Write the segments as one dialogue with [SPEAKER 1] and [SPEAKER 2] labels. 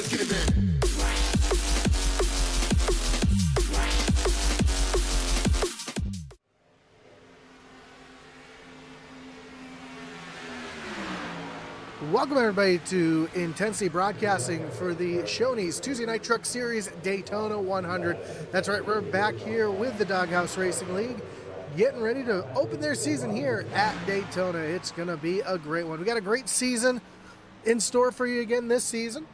[SPEAKER 1] let's get it in. Welcome everybody to Intensity Broadcasting for the Shoney's Tuesday Night Truck Series Daytona 100. That's right, we're back here with the Doghouse Racing League, getting ready to open their season here at Daytona. It's going to be a great one. We got a great season in store for you again this season.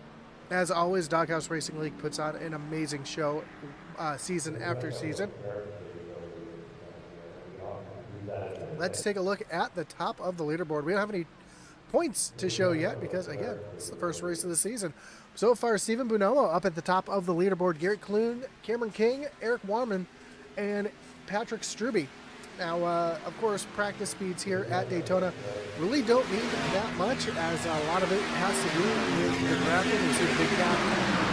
[SPEAKER 1] As always, Doghouse Racing League puts on an amazing show season after season. Let's take a look at the top of the leaderboard. We don't have any points to show yet because, again, it's the first race of the season. So far, Stephen Bonomo up at the top of the leaderboard. Garrett Clune, Cameron King, Eric Warman, and Patrick Struby. Now, of course, practice speeds here at Daytona really don't need that much, as a lot of it has to do with the drafting. You see the big cat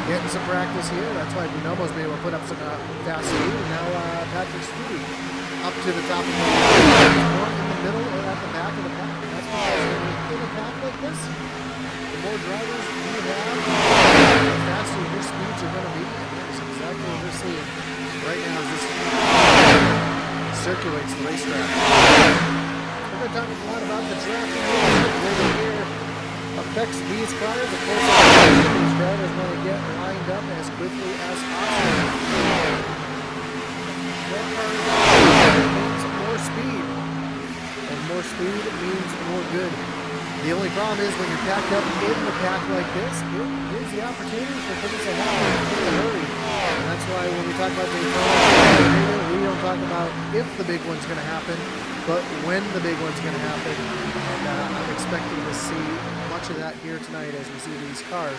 [SPEAKER 1] getting some practice here. That's why Bonomo's been able to put up some fast speed. And now Patrick Struby up to the top of the leaderboard, more in the middle or at the back of the pack. That's why in a pack like this, the more drivers you have, the faster your speeds are going to be. And that's exactly what we're seeing right now. This circulates the racetrack. We're going to talk a lot about the drafting over here affects these cars. Of course, these drivers want to get lined up as quickly as possible. More cars means more speed. More speed means more good. The only problem is when you're packed up in the pack like this, it gives the opportunity for things to happen in a hurry. And that's why when we talk about Daytona, we don't talk about if the big one's going to happen, but when the big one's going to happen. And I'm expecting to see much of that here tonight as we see these cars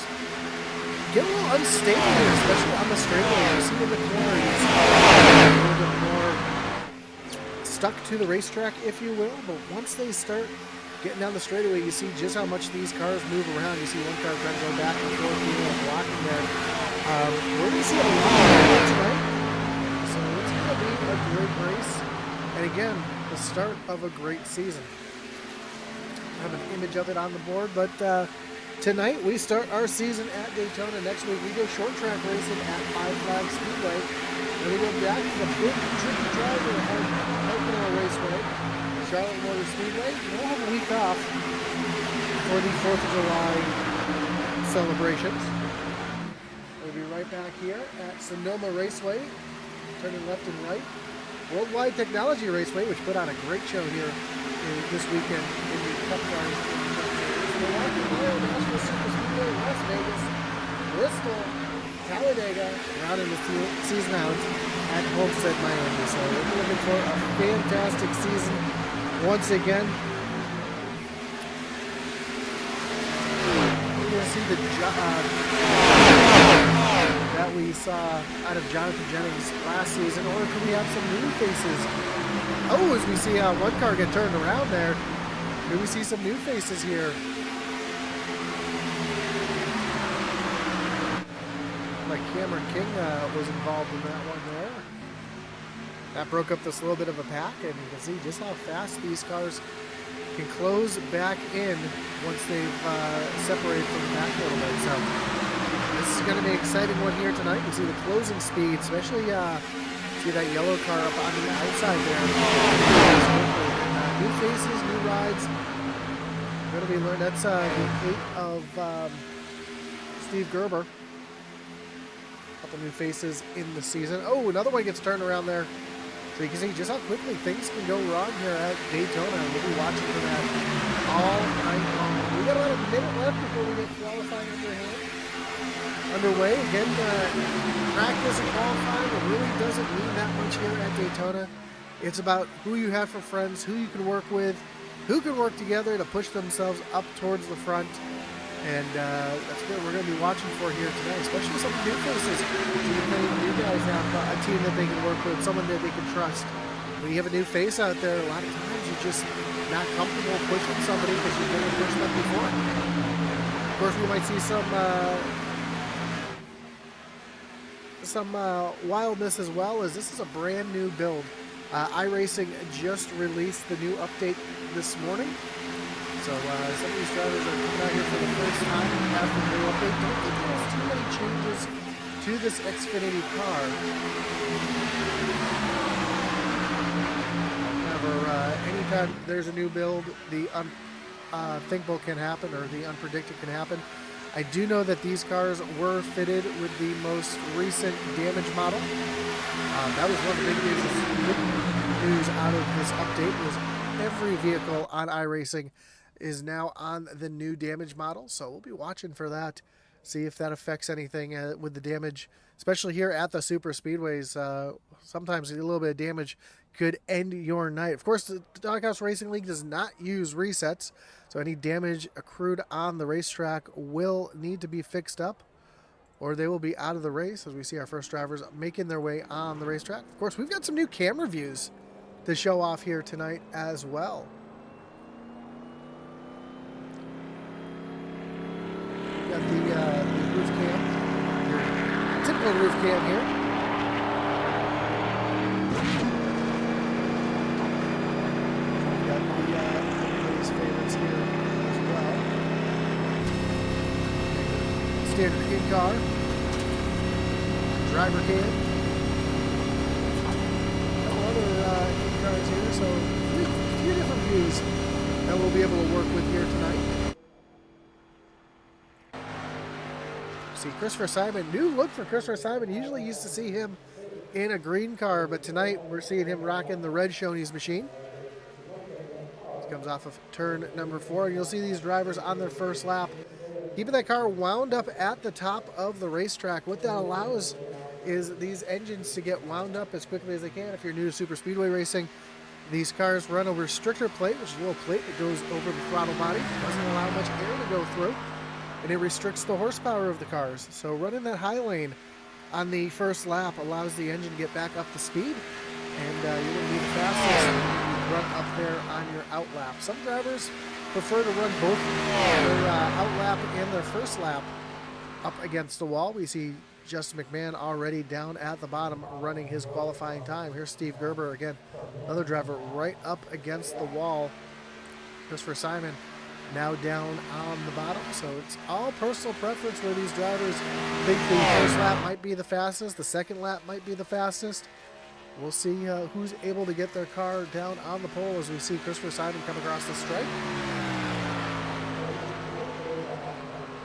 [SPEAKER 1] get a little unstable here, especially on the straightaway. You see in the corner, you see a little bit more stuck to the racetrack, if you will, but once they start getting down the straightaway, you see just how much these cars move around. You see one car trying to go back and forth, blocking there. We're going to see a lot of that tonight, so it's going to be a great race, and again, the start of a great season. I have an image of it on the board, but tonight we start our season at Daytona. Next week we go short track racing at Five Flag Speedway. And we go back to the big tricky driver at Apparel Raceway, Charlotte Motor Speedway. We'll have a week off for the 4th of July celebrations. We'll be right back here at Sonoma Raceway, turning left and right. Worldwide Technology Raceway, which put on a great show here this weekend in the Cup Cars. Milwaukee, National Super Speedway, Las Vegas, Bristol, Talladega, rounding the season out at Homestead, Miami. So we're looking for a fantastic season once again. We're going to see the that we saw out of Jonathan Jennings last season, or could we have some new faces? Oh, as we see one car get turned around there, do we see some new faces here? Like Cameron King was involved in that one there. That broke up this little bit of a pack, and you can see just how fast these cars can close back in once they've separated from the back a little bit. So this is going to be an exciting one here tonight. You see the closing speed, especially see that yellow car up on the outside there. New faces, new rides. Going to be learned. That's the 8 of Steve Gerber. Couple new faces in the season. Oh, another one gets turned around there. So you can see just how quickly things can go wrong here at Daytona. We'll be watching for that all night long. We got about a minute left before we get qualifying underway. Again, practice and qualifying really doesn't mean that much here at Daytona. It's about who you have for friends, who you can work with, who can work together to push themselves up towards the front. And that's what we're going to be watching for here tonight, especially some new faces. You guys have a team that they can work with, someone that they can trust. When you have a new face out there, a lot of times you're just not comfortable pushing somebody because you've never pushed them before. Of course, we might see some wildness as well, as this is a brand new build. iRacing just released the new update this morning. So So some of these drivers are coming out here for the first time after the new update. Don't think there's too many changes to this Xfinity car. However, anytime there's a new build, the unthinkable can happen, or the unpredicted can happen. I do know that these cars were fitted with the most recent damage model. That was one of the big news out of this update, was every vehicle on iRacing is now on the new damage model. So we'll be watching for that, see if that affects anything with the damage, especially here at the super speedways. Sometimes a little bit of damage could end your night. Of course, the Doghouse Racing League does not use resets, so any damage accrued on the racetrack will need to be fixed up, or they will be out of the race, as we see our first drivers making their way on the racetrack. Of course, we've got some new camera views to show off here tonight as well. We've got the roof cam, typical roof cam here. Favorites here as well. Standard in-car, driver cam, other in-cars here, so a few different views that we'll be able to work with here tonight. See Christopher Simon, new look for Christopher Simon. Usually used to see him in a green car, but tonight we're seeing him rocking the red Shoney's machine. Comes off of turn number 4, and you'll see these drivers on their first lap keeping that car wound up at the top of the racetrack. What that allows is these engines to get wound up as quickly as they can. If you're new to super speedway racing, these cars run a restrictor plate, which is a little plate that goes over the throttle body. It doesn't allow much air to go through, and it restricts the horsepower of the cars. So running that high lane on the first lap allows the engine to get back up to speed, and you're going to be the fastest run up there on your out lap. Some drivers prefer to run both their out lap and their first lap up against the wall. We see Justin McMahon already down at the bottom running his qualifying time. Here's Steve Gerber again, another driver right up against the wall. Christopher Simon now down on the bottom. So it's all personal preference where these drivers think the first lap might be the fastest, the second lap might be the fastest. We'll see who's able to get their car down on the pole as we see Christopher Simon come across the stripe.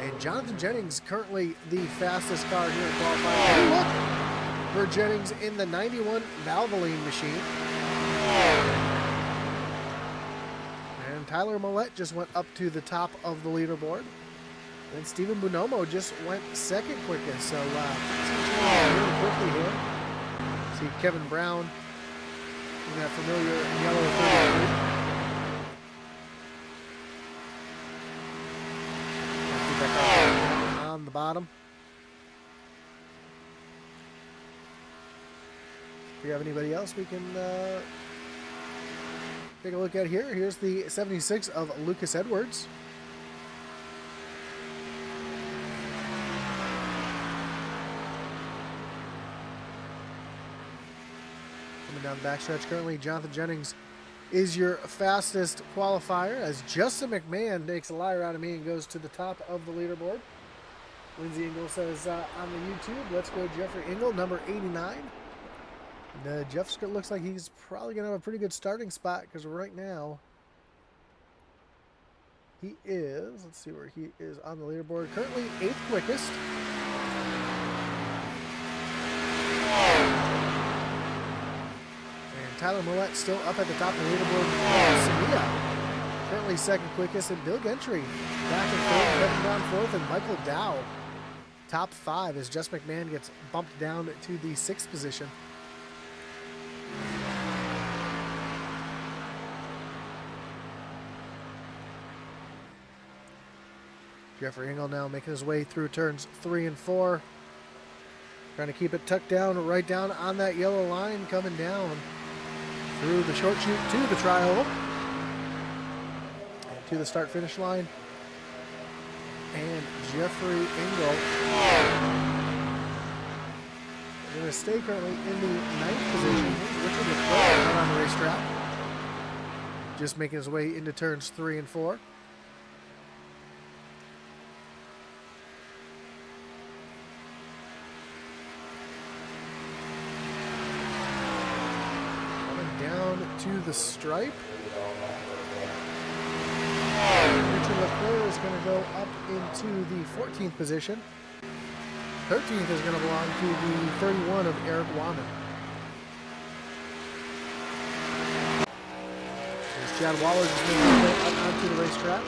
[SPEAKER 1] And Jonathan Jennings, currently the fastest car here in qualifying. Look for Jennings in the 91 Valvoline machine. And Tyler Millette just went up to the top of the leaderboard. And Steven Bonomo just went second quickest. So really quickly here. See Kevin Brown in that familiar yellow 33. On the bottom. If we have anybody else we can take a look at here. Here's the 76 of Lucas Edwards. Down the backstretch. Currently, Jonathan Jennings is your fastest qualifier, as Justin McMahon makes a liar out of me and goes to the top of the leaderboard. Lindsay Engel says on the YouTube, let's go Jeffrey Engel, number 89. And Jeff looks like he's probably going to have a pretty good starting spot, because right now he is, let's see where he is on the leaderboard, currently 8th quickest. Tyler Millette still up at the top of the leaderboard. Samia, currently 2nd quickest, and Bill Gentry back in 3rd, Kevin Brown 4th, and Michael Dow top 5 as Jess McMahon gets bumped down to the 6th position. Jeffrey Engel now making his way through turns 3 and 4. Trying to keep it tucked down, right down on that yellow line, coming down through the short chute to the tri-oval, and to the start-finish line. And Jeffrey Engel going to stay currently in the 9th position. Richard LeClerc on the racetrack, just making his way into turns 3 and 4. the stripe. Richard Leclerc is going to go up into the 14th position. 13th is going to belong to the 31 of Eric Wahman. As Chad Waller just making his way up onto the racetrack.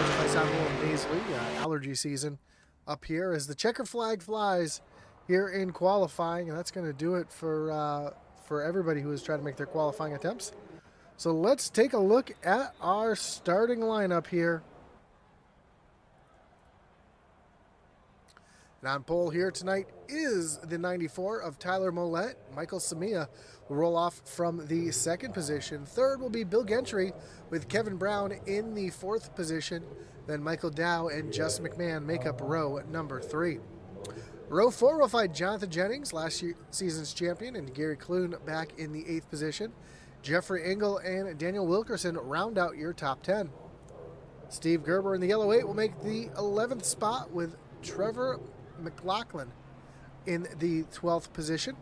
[SPEAKER 1] If I sound a little nasally, allergy season up here as the checker flag flies here in qualifying, and that's going to do it for everybody who is trying to make their qualifying attempts. So let's take a look at our starting lineup here. And on pole here tonight is the 94 of Tyler Mollett. Michael Samia will roll off from the second position. Third will be Bill Gentry with Kevin Brown in the fourth position. Then Michael Dow and Justin McMahon make up row number 3. Row 4 will find Jonathan Jennings, last season's champion, and Gary Clune back in the 8th position. Jeffrey Engel and Daniel Wilkerson round out your top 10. Steve Gerber in the yellow 8 will make the 11th spot with Trevor McLaughlin in the 12th position.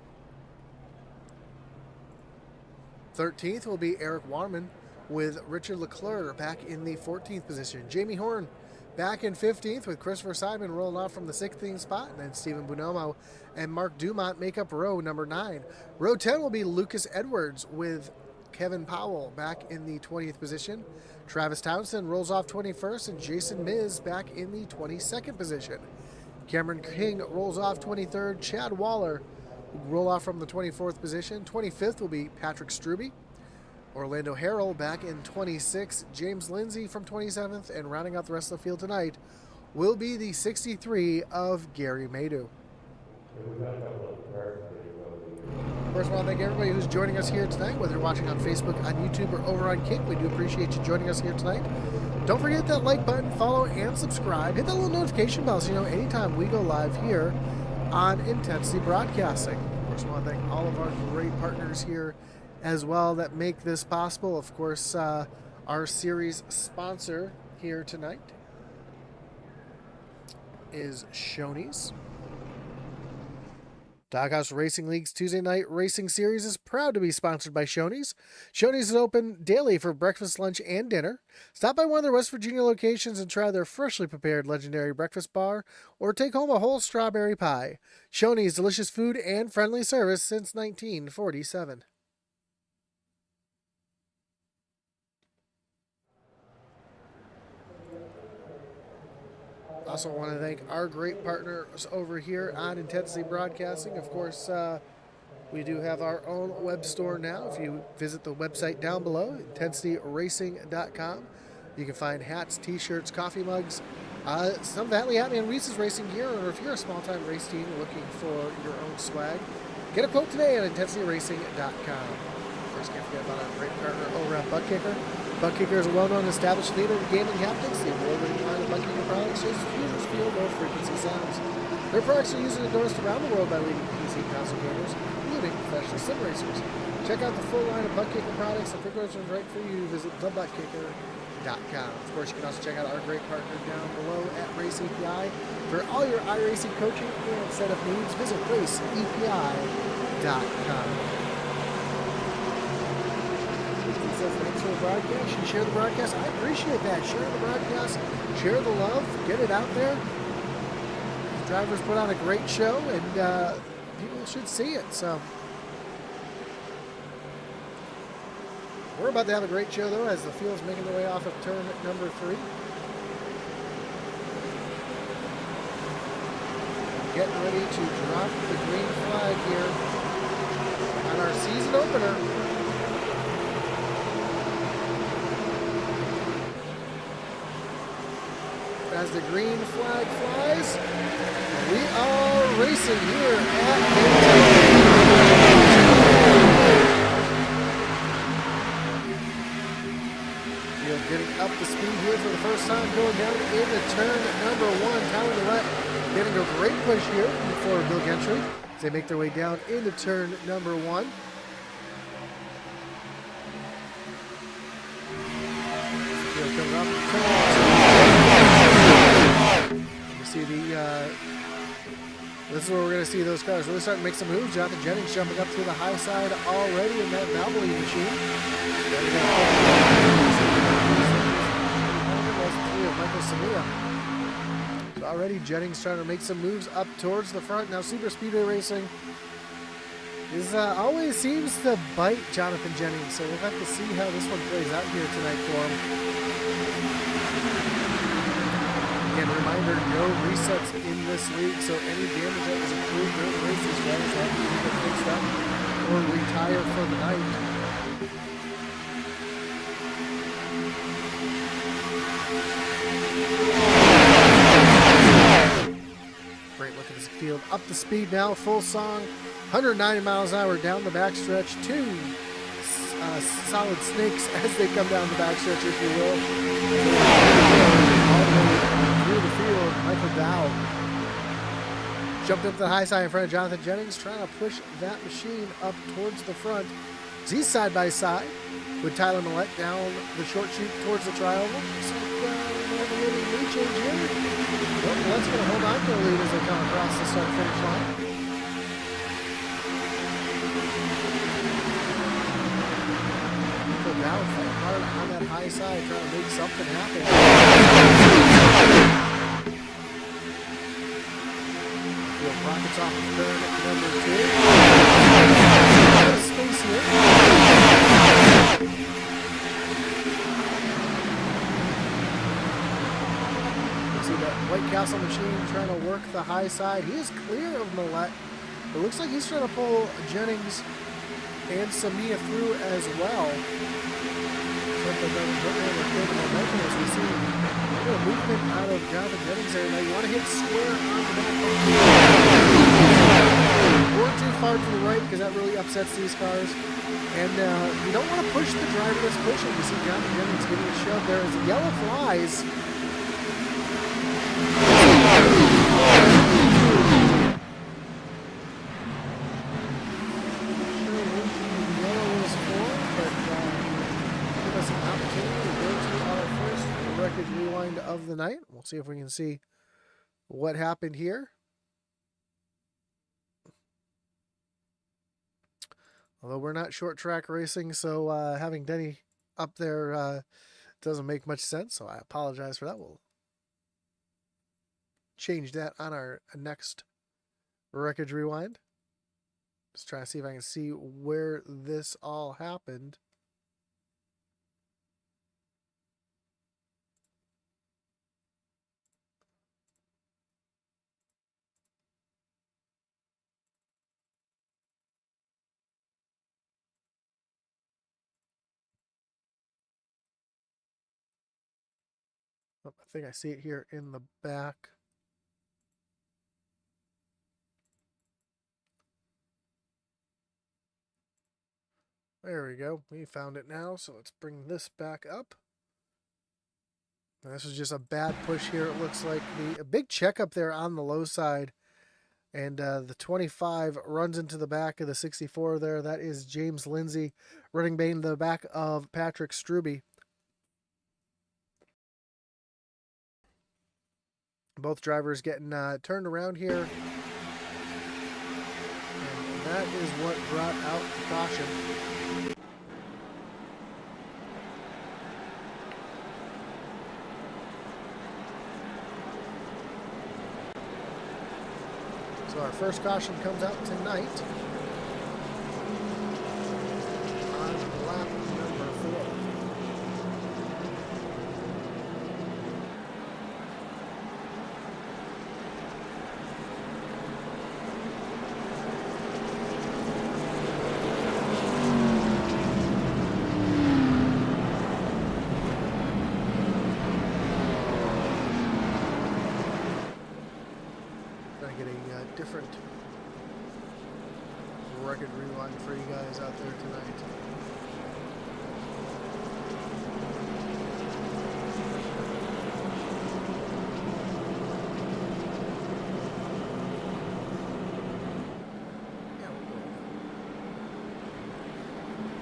[SPEAKER 1] 13th will be Eric Warman with Richard Leclerc back in the 14th position. Jamie Horn back in 15th with Christopher Simon rolling off from the 16th spot. And then Stephen Bonomo and Mark Dumont make up row number 9. Row 10 will be Lucas Edwards with Kevin Powell back in the 20th position. Travis Townsend rolls off 21st and Jason Miz back in the 22nd position. Cameron King rolls off 23rd. Chad Waller will roll off from the 24th position. 25th will be Patrick Struby. Orlando Harrell back in 26th. James Lindsay from 27th. And rounding out the rest of the field tonight will be the 63 of Gary Madu. First, I want to thank everybody who's joining us here tonight, whether you're watching on Facebook, on YouTube, or over on Kick. We do appreciate you joining us here tonight. Don't forget that like button, follow, and subscribe. Hit that little notification bell so you know anytime we go live here on Intensity Broadcasting. Of course, I want to thank all of our great partners here as well that make this possible. Of course, our series sponsor here tonight is Shoney's. Doghouse Racing League's Tuesday Night Racing Series is proud to be sponsored by Shoney's. Shoney's is open daily for breakfast, lunch, and dinner. Stop by one of their West Virginia locations and try their freshly prepared legendary breakfast bar, or take home a whole strawberry pie. Shoney's, delicious food and friendly service since 1947. Also want to thank our great partners over here on Intensity Broadcasting. Of course, we do have our own web store now. If you visit the website down below, intensityracing.com, you can find hats, t-shirts, coffee mugs, some Valley Happy and Reese's racing gear, or if you're a small-time race team looking for your own swag, get a quote today at intensityracing.com. First, can't forget about our great partner over at Butt Kicker. Butt Kicker is a well-known established leader in gaming haptics. The award-winning line of Butt Kicker products shows users feel low-frequency sounds. Their products are used and endorsed around the world by leading PC console gamers, including professional sim racers. Check out the full line of Butt Kicker products. If which one's right for you, visit thebuttkicker.com. Of course, you can also check out our great partner down below at Race API. For all your iRacing coaching and setup needs, visit raceapi.com. Thanks for the broadcast. You share the broadcast. I appreciate that. Share the broadcast. Share the love. Get it out there. The drivers put on a great show, and people should see it. So we're about to have a great show, though, as the field's making their way off of turn number 3. Getting ready to drop the green flag here on our season opener. As the green flag flies, we are racing here at Daytona. Field getting up to speed here for the first time, going down into turn number 1. Tyler Millette getting a great push here before Bill Gentry as they make their way down into turn number 1. Field coming up. You see the see those cars really starting to make some moves. Jonathan Jennings jumping up to the high side already in that Valvoline machine. Michael Samia. So already Jennings trying to make some moves up towards the front. Now Super Speedway Racing is always seems to bite Jonathan Jennings. So we'll have to see how this one plays out here tonight for him. Again, reminder, no resets in this league, so any damage that was accrued during the race, these drivers have to either fix up or retire for the night. Great look at this field. Up to speed now, full song, 190 miles an hour down the backstretch. Two solid snakes as they come down the backstretch, if you will. All the way through the field, Michael Dow jumped up to the high side in front of Jonathan Jennings, trying to push that machine up towards the front. He's side by side with Tyler Millette down the short chute towards the trioval. So we have a little lead change here. Well, Millette's going to hold on to the lead as they come across the start-finish line. Michael Dow fighting hard on that high side, trying to make something happen. Rockets off of turn number 2. Space here. You see that White Castle machine trying to work the high side. He is clear of Millette. It looks like he's trying to pull Jennings and Samia through as well. Something that was looking at the momentum as we see a little movement out of Jonathan Jennings there. Now you want to hit square on the back. Or too far to the right because that really upsets these cars. And you don't want to push the driver that's pushing. You see Jonathan Jennings getting a shove there as the yellow flies. Rewind of the night. We'll see if we can see what happened here. Although we're not short track racing, so having Denny up there doesn't make much sense, so I apologize for that. We'll change that on our next wreckage rewind. Just trying to see if I can see where this all happened. I think I see it here in the back. There we go. We found it now. So let's bring this back up. And this was just a bad push here. It looks like a big checkup there on the low side. And the 25 runs into the back of the 64 there. That is James Lindsay running behind the back of Patrick Struby. Both drivers getting turned around here. And that is what brought out the caution. So our first caution comes out tonight on lap number 4. Different record rewind for you guys out there tonight.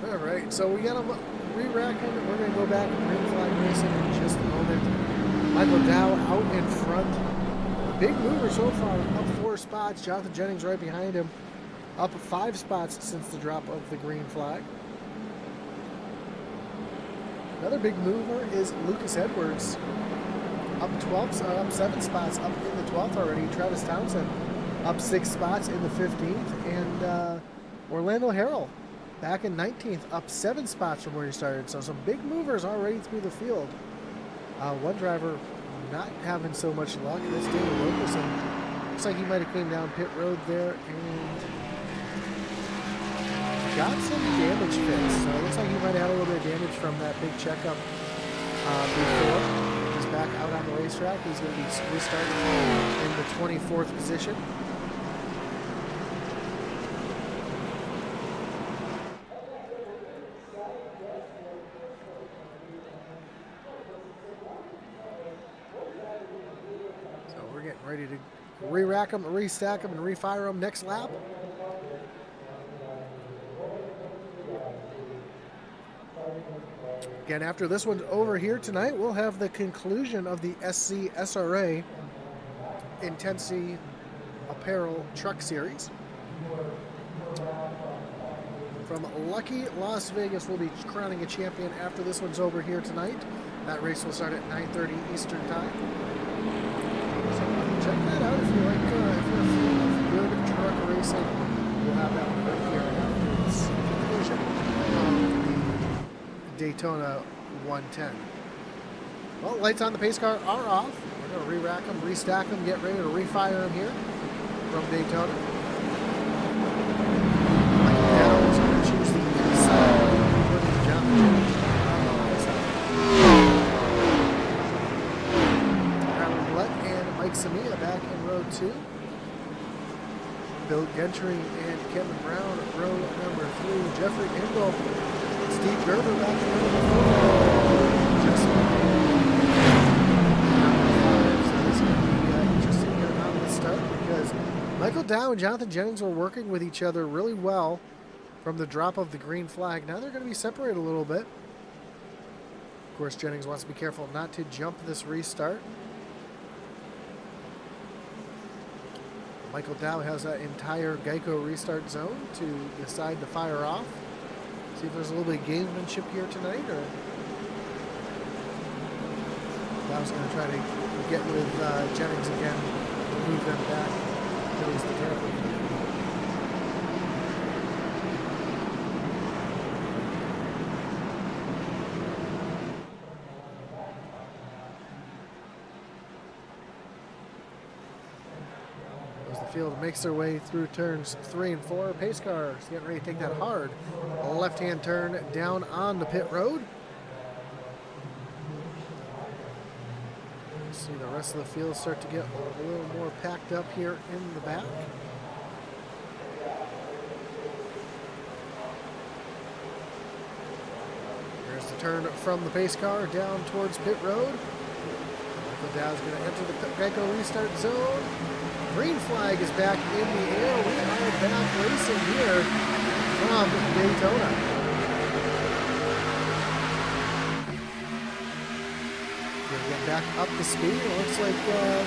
[SPEAKER 1] All right, so we got them re-racking. We're going to go back and green flag racing in just a moment. Michael Dow out in front. Big mover so far, up 4 4 spots. Jonathan Jennings right behind him, up 5 spots since the drop of the green flag. Another big mover is Lucas Edwards, up 7 spots, up in the 12th already. Travis Townsend up 6 spots in the 15th, and Orlando Harrell back in 19th, up 7 spots from where he started. So some big movers already through the field. One driver not having so much luck. That's David Wilkerson. Looks like he might have came down pit road there and got some damage fixed. So it looks like he might have had a little bit of damage from that big checkup before. He's back out on the racetrack. He's going to be restarting in the 24th position. Ready to re-rack them, re-stack them, and refire them next lap. Again, after this one's over here tonight, we'll have the conclusion of the SC SRA Intensity Apparel Truck Series. From Lucky Las Vegas, we'll be crowning a champion after this one's over here tonight. That race will start at 9:30 Eastern Time. Check that out if you like. If you're a fan of good truck racing, we'll have that one right here after its conclusion of the Daytona 110. Well, lights on the pace car are off. We're going to re-rack them, restack them, get ready to refire them here from Daytona. Now is going to choose the inside, putting Jonathan Jennings on the high side. Mike Samia back in row 2. Bill Gentry and Kevin Brown row number 3. Jeffrey Engel, Steve Gerber back in row 4. Justin number 5. So this is going to be interesting here on the start because Michael Dow and Jonathan Jennings were working with each other really well from the drop of the green flag. Now they're going to be separated a little bit. Of course, Jennings wants to be careful not to jump this restart. Michael Dow has that entire Geico restart zone to decide to fire off. See if there's a little bit of gamesmanship here tonight, or Dow's going to try to get with Jennings again, move them back towards the turn. Field makes their way through turns 3 and 4. Pace cars getting ready to take that hard left-hand turn down on the pit road. See the rest of the field start to get a little more packed up here in the back. There's the turn from the pace car down towards pit road. Michael Dow's going to enter the Geico restart zone. Green flag is back in the air. We are back racing here from Daytona. Going to get back up to speed. It looks like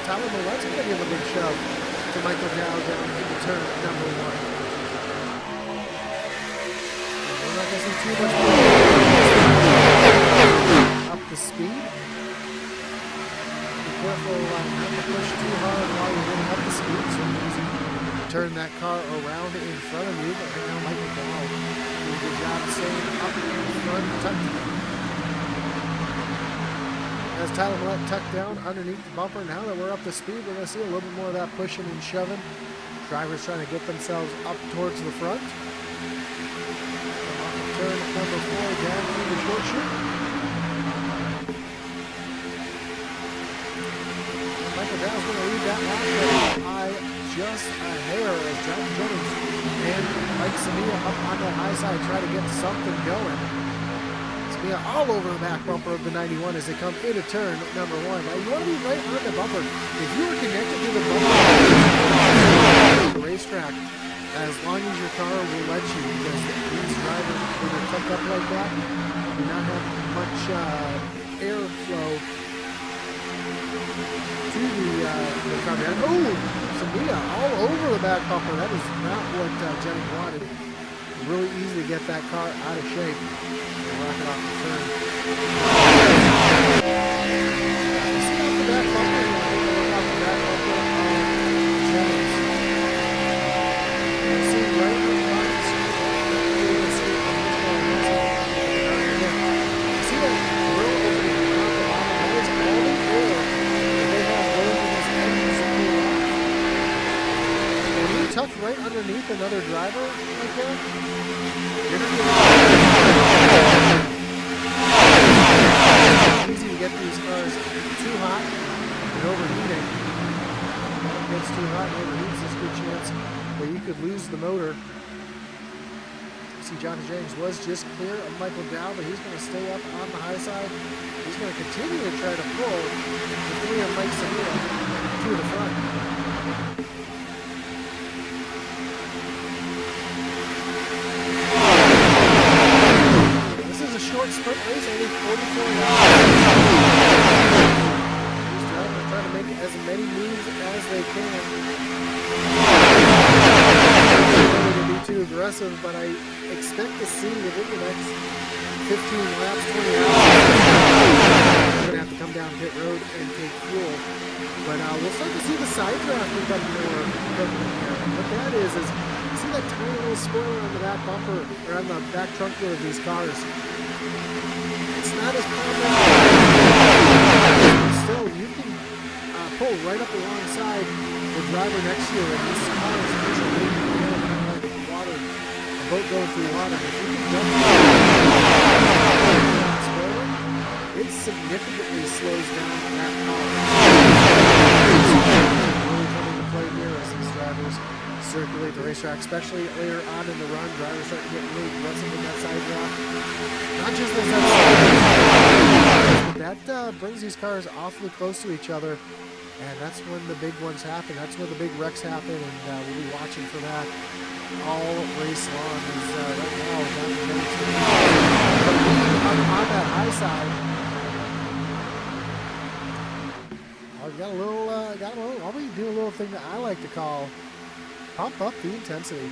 [SPEAKER 1] Tyler Millett's going to give a big shove to Michael Dow down into turn number 1. We're not going to see too much more. Up to speed. Careful not to push too hard while you're getting up to speed. So easy to turn that car around in front of you. But right now, Michael Dow did a good job staying up in front, tucked. As Tyler Millett tucked down underneath the bumper, now that we're up to speed, we're going to see a little bit more of that pushing and shoving. Drivers trying to get themselves up towards the front. Turn number 4 down through the short chute. Michael Dow's going to lead that lap by just a hair as Jonathan Jennings and Mike Samia up on that high side try to get something going. Samia all over the back bumper of the 91 as they come into turn number 1. Now you want to be right on the bumper. If you are connected to the bumper, the racetrack, as long as your car will let you, because these drivers, when they're tucked up like that, do not have much airflow to the car. Oh, Samia all over the back bumper. That is not what Jennings wanted. Really easy to get that car out of shape and rock it off the turn. See off the back bumper, look off the back bumper on Jennings. You see right in the front, see that grill opening on the bottom? That is all the air that they have going in this engine to cool off. When you tuck right underneath another driver like that, you're going to get it's easy to get these cars too hot and overheating. When it gets too hot and overheats, there's a good chance that you could lose the motor. See, Johnny Jennings was just clear of Michael Dow, but he's going to stay up on the high side. He's going to continue to try to pull the three of Mike Samia to the front. This is a short sprint race, only 44 yards. These drivers are trying to make as many moves as they can. To be too aggressive, but I expect to see within the next 15 laps, 20 laps, we're going to have to come down pit road and take fuel. But we'll start to see the side draft become more prevalent here. And what that is see that tiny little spoiler on the back bumper, or on the back trunk wheel of these cars. It's not as prominent, but still, you can pull right up alongside the driver next to you, and this car is usually water, a boat going through water. If you can jump that spoiler, it significantly slows down that car. It's really coming to play here as these drivers circulate the racetrack, especially later on in the run. Drivers start to get really aggressive in that side draft. Not just as that side draft, but that brings these cars awfully close to each other. And that's when the big ones happen. That's when the big wrecks happen, and we'll be watching for that all race long. Is right now on that high side. I've got a little. I'll be doing a little thing that I like to call pump up the intensity.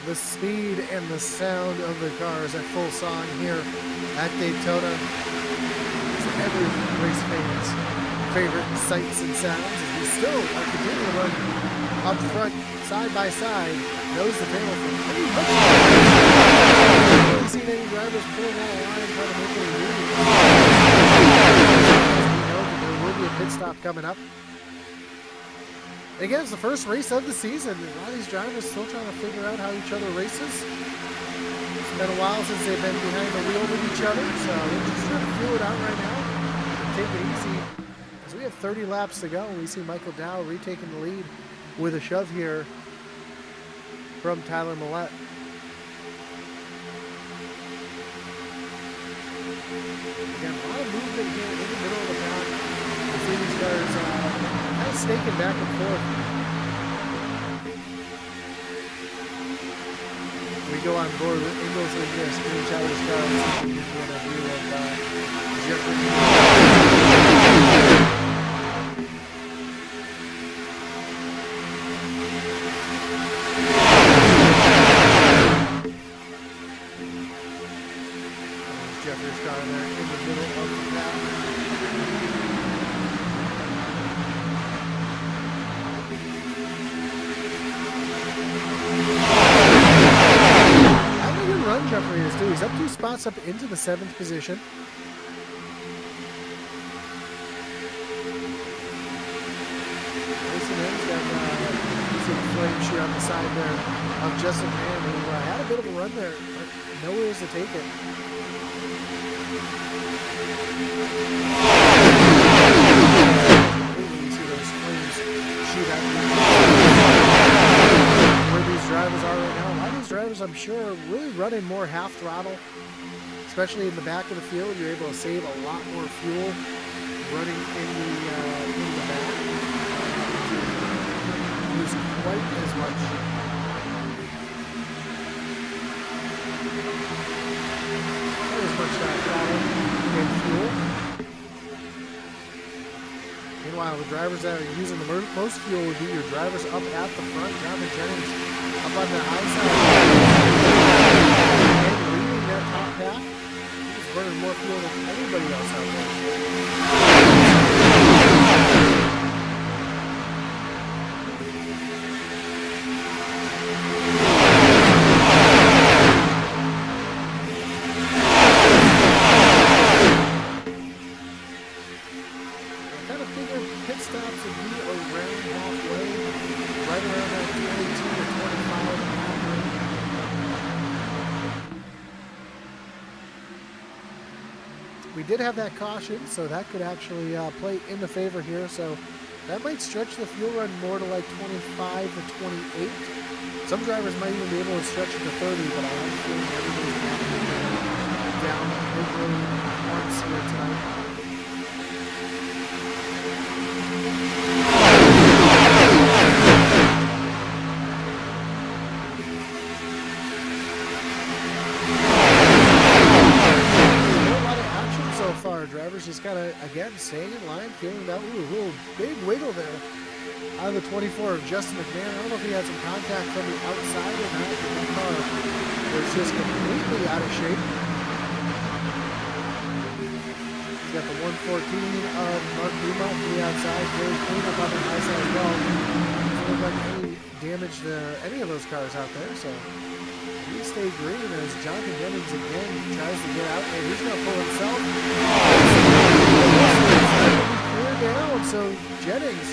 [SPEAKER 1] The speed and the sound of the cars at full song here at Daytona is every race fan's favorite sights and sounds. As we still are continuing to run up front, side by side, nose to tail from pretty much. I haven't seen any drivers pulling out a line trying to make any moves. We know that there will be a pit stop coming up. Again, it's the first race of the season. A lot of these drivers still trying to figure out how each other races. It's been a while since they've been behind the wheel with each other, so we're just trying to feel it out right now. Take it easy. As we have 30 laps to go, we see Michael Dow retaking the lead with a shove here from Tyler Millette. Again, a lot of movement movement here in the middle of the pack. You see these cars kind of snaking back and forth. We go on board with Ingles and this screenshot of his car. Let's see if we can get a view of Jeffrey. Jeffrey's car there in the middle of the pack. Having a good run, Jeffrey is too. He's up 2 spots up into the 7th position. Racing in, he's got a flame sheet on the side there of Justin Mann, who had a bit of a run there, but nowhere to take it. You see those flames shoot out where these drivers are right now. A lot of these drivers, I'm sure, are really running more half throttle, especially in the back of the field. You're able to save a lot more fuel running in the back. Use quite as much. And fuel. Meanwhile, the drivers that are using the most fuel would be your drivers up at the front. Jonathan Jennings up on the high side and leading that top pack. He's burning more fuel than anybody else out there. We did have that caution, so that could actually play in the favor here. So that might stretch the fuel run more to like 25 to 28. Some drivers might even be able to stretch it to 30, but I have a feeling everybody's down over once here tonight. Drivers just kind of, again, staying in line, feeling that little big wiggle there out of the 24 of Justin McMahon. I don't know if he had some contact from the outside or not, but that car was just completely out of shape. He's got the 114 of Mark Dumont to the outside, very clean up on the high side as well. Doesn't look like any damage to any of those cars out there, so he stayed green as Jonathan Jennings again tries to get out, and he's going to pull himself. Clear down, so Jennings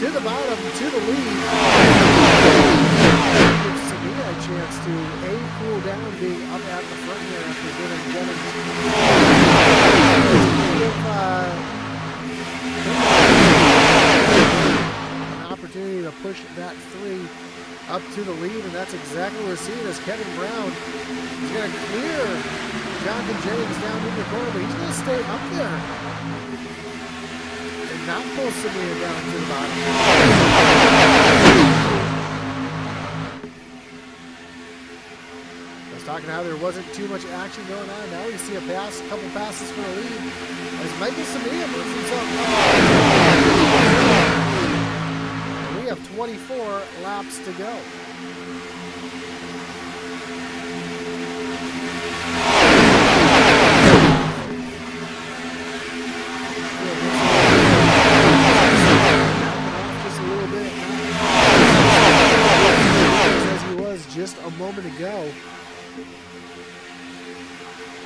[SPEAKER 1] to the bottom, to the lead. Gives Samia a chance to cool down, being up at the front here after giving Jennings an opportunity to push that 3 up to the lead, and that's exactly what we're seeing as Kevin Brown is going to clear Jonathan Jennings down in the corner, but he's going to stay up there and not pull Samia down to the bottom. I was talking how there wasn't too much action going on. Now we see a couple passes for the lead as Michael Samia moves himself up. We have 24 laps to go. Just a little bit. As he was just a moment ago.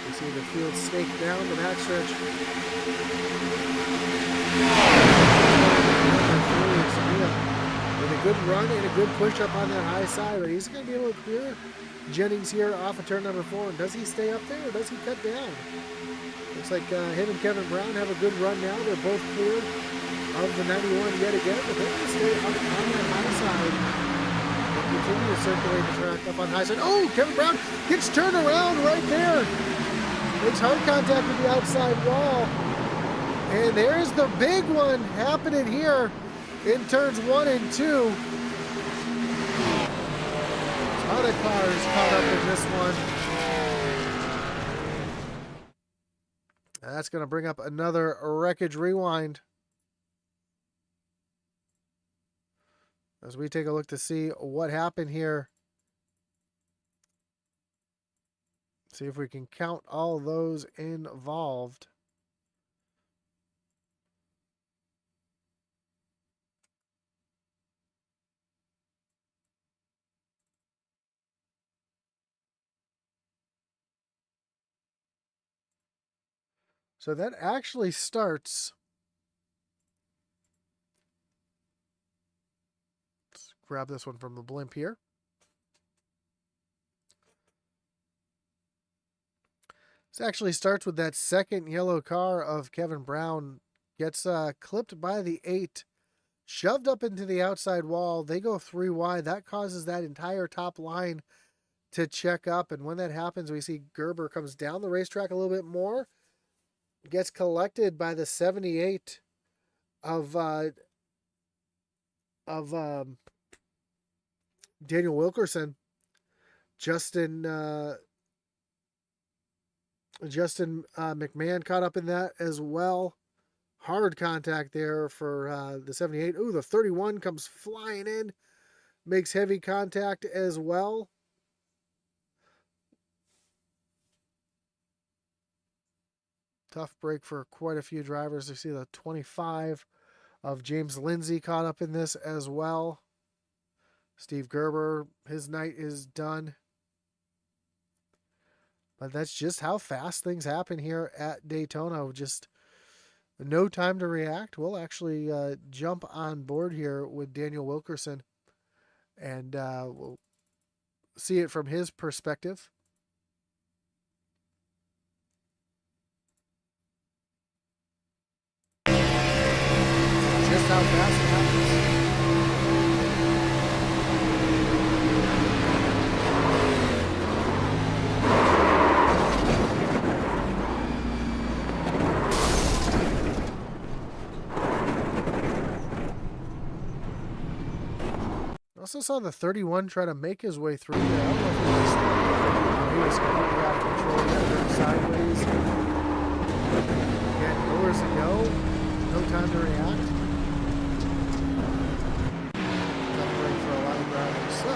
[SPEAKER 1] You see the field snake down the backstretch. With a good run and a good push up on that high side, but he's going to be able to clear Jennings here off of turn number 4. And does he stay up there or does he cut down? Looks like him and Kevin Brown have a good run now. They're both clear of the 91 yet again, but they're going to stay up on that high side and continue to circulate the track up on high side. Oh, Kevin Brown gets turned around right there. Makes hard contact with the outside wall. And there's the big one happening here in turns 1 and 2. Ton of cars caught up in this one. That's going to bring up another wreckage rewind as we take a look to see what happened here. See if we can count all those involved. So that actually starts. Let's grab this one from the blimp here. This actually starts with that second yellow car of Kevin Brown. Gets clipped by the 8, shoved up into the outside wall. They go 3 wide. That causes that entire top line to check up. And when that happens, we see Gerber comes down the racetrack a little bit more. Gets collected by the 78 of Daniel Wilkerson. Justin McMahon caught up in that as well. Hard contact there for the 78. Ooh, the 31 comes flying in. Makes heavy contact as well. Tough break for quite a few drivers. You see the 25 of James Lindsay caught up in this as well. Steve Gerber, his night is done. But that's just how fast things happen here at Daytona. Just no time to react. We'll actually jump on board here with Daniel Wilkerson, and we'll see it from his perspective. Just how fast it happens. Also saw the 31 try to make his way through there. I don't know if he was completely out of control there, sideways. Again, nowhere to go. No time to react. Tough break for a lot of drivers. So,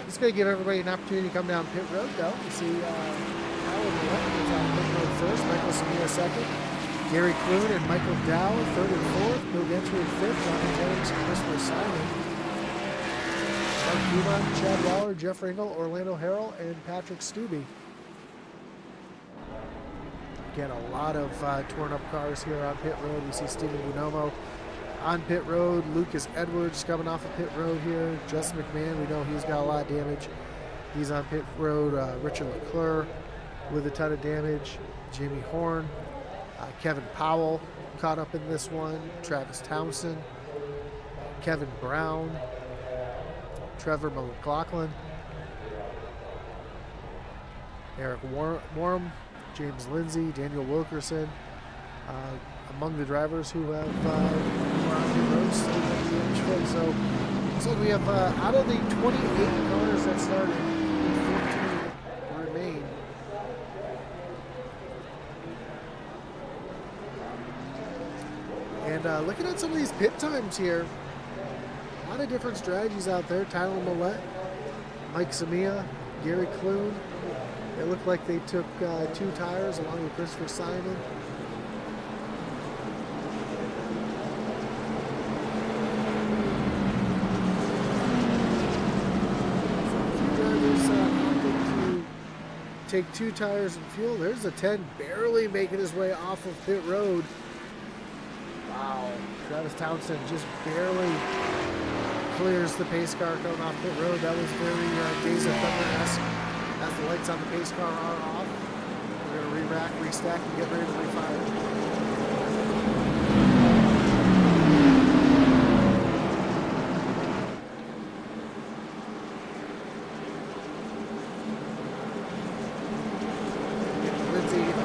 [SPEAKER 1] it's going to give everybody an opportunity to come down pit road, though. You see Howard Millett is on pit road first, Michael Samia second, Gary Clune and Michael Dow third and fourth, Bill Gentry fifth, Ronnie Jennings and Christopher Simon. Mark Chad Waller, Jeff Ringel, Orlando Harrell, and Patrick Stubbe. Again, a lot of torn up cars here on pit road. We see Stephen Bonomo on pit road. Lucas Edwards coming off of pit road here. Justin McMahon, we know he's got a lot of damage. He's on pit road. Richard Leclerc with a ton of damage. Jimmy Horn. Kevin Powell caught up in this one. Travis Townsend. Kevin Brown. Trevor McLaughlin, Eric Warren, James Lindsay, Daniel Wilkerson, among the drivers who have were on the roads. So looks like we have out of the 28 cars that started, 14 remain. And looking at some of these pit times here. A lot of different strategies out there. Tyler Millett, Mike Samia, Gary Clune. It looked like they took 2 tires along with Christopher Simon. A few drivers opted to take 2 tires and fuel. There's a 10 barely making his way off of pit road. Wow. Travis Townsend just barely clears the pace car coming off pit road. That was very Days of Thunder-esque. As the lights on the pace car are off, we're going to re-rack, restack, and get ready to refire. Lindsay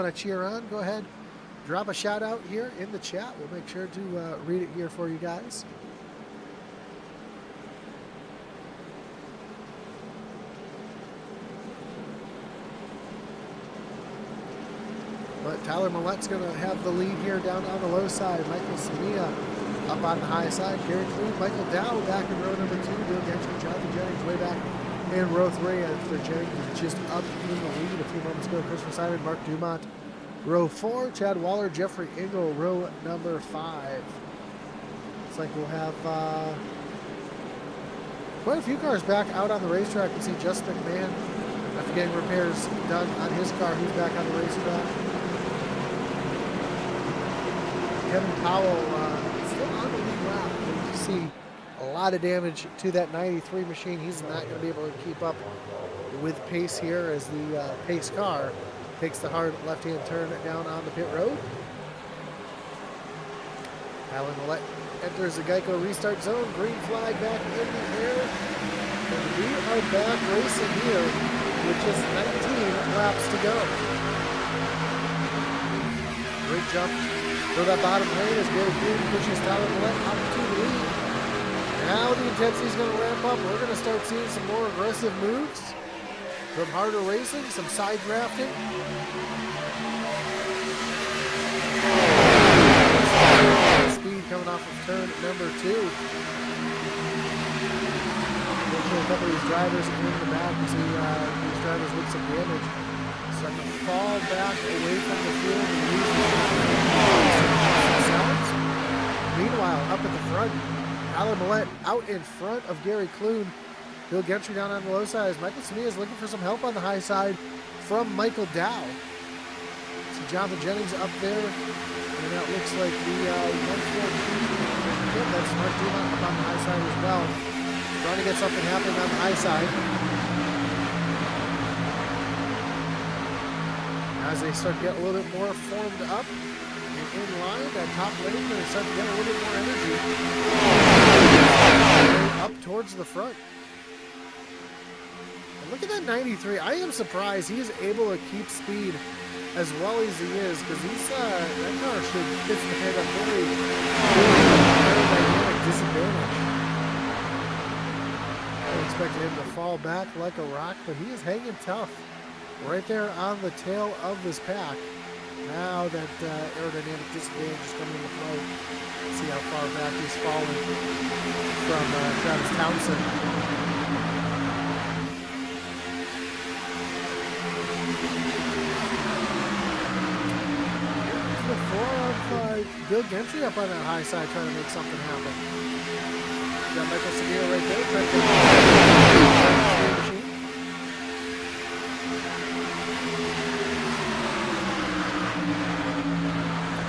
[SPEAKER 1] want to cheer on, go ahead, drop a shout out here in the chat. We'll make sure to read it here for you guys. But Tyler Millett's going to have the lead here down on the low side. Michael Samia up on the high side. Gary Clune, Michael Dow back in row number 2. Bill Gentry, Jonathan Jennings way back in row 3 after Jennings just up in the lead a few moments ago. Christopher Simon, Mark Dumont, row 4. Chad Waller, Jeffrey Engel, row number 5. Looks like we'll have quite a few cars back out on the racetrack. You see Justin McMahon, after getting repairs done on his car, he's back on the racetrack. Kevin Powell still on the lead lap. You see a lot of damage to that 93 machine. He's not going to be able to keep up with pace here as the pace car takes the hard left-hand turn down on the pit road. Alan Millett enters the Geico restart zone. Green flag back in the air. And we are back racing here with just 19 laps to go. Great jump for that bottom lane as Gary Clune pushes Tyler Millett up to the lead. Now the intensity is going to ramp up. We're going to start seeing some more aggressive moves from harder racing, some side drafting. Speed coming off of turn number 2. Unfortunately, a couple of these drivers in the back. You see these drivers with some damage. Starting to fall back away from the field and lose themselves. Meanwhile, up at the front, Tyler Millett out in front of Gary Clune. Bill Gentry down on the low side as Michael Samia is looking for some help on the high side from Michael Dow. So Jonathan Jennings up there, and that looks like the 114. Yep, that's Mark Dumont up on the high side as well. Trying to get something happening on the high side. As they start to get a little bit more formed up and in line, that top lane, they start to get a little bit more energy. Up towards the front. And look at that 93. I am surprised he is able to keep speed as well as he is, because he's that car should fit the head up very dynamic disadvantage. I expected him to fall back like a rock, but he is hanging tough right there on the tail of this pack. Now that aerodynamic disadvantage is coming into play. See how far back he's falling from Travis Townsend. Bill Gentry up on that high side trying to make something happen. Got Michael Samia right there.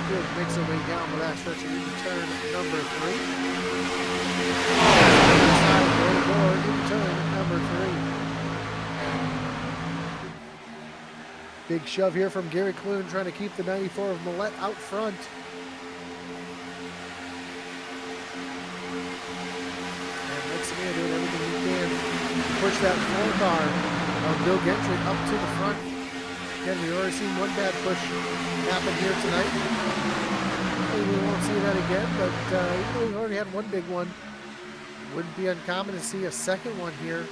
[SPEAKER 1] Field makes their way down the last stretch into turn number 3. Side door into turn number 3. Big shove here from Gary Clune trying to keep the 94 of Millett out front. Samia doing everything he can to push that 4 car of Bill Gentry up to the front. Again, we've already seen one bad push happen here tonight. Hopefully we won't see that again, but we've already had one big one. Wouldn't be uncommon to see a second one here.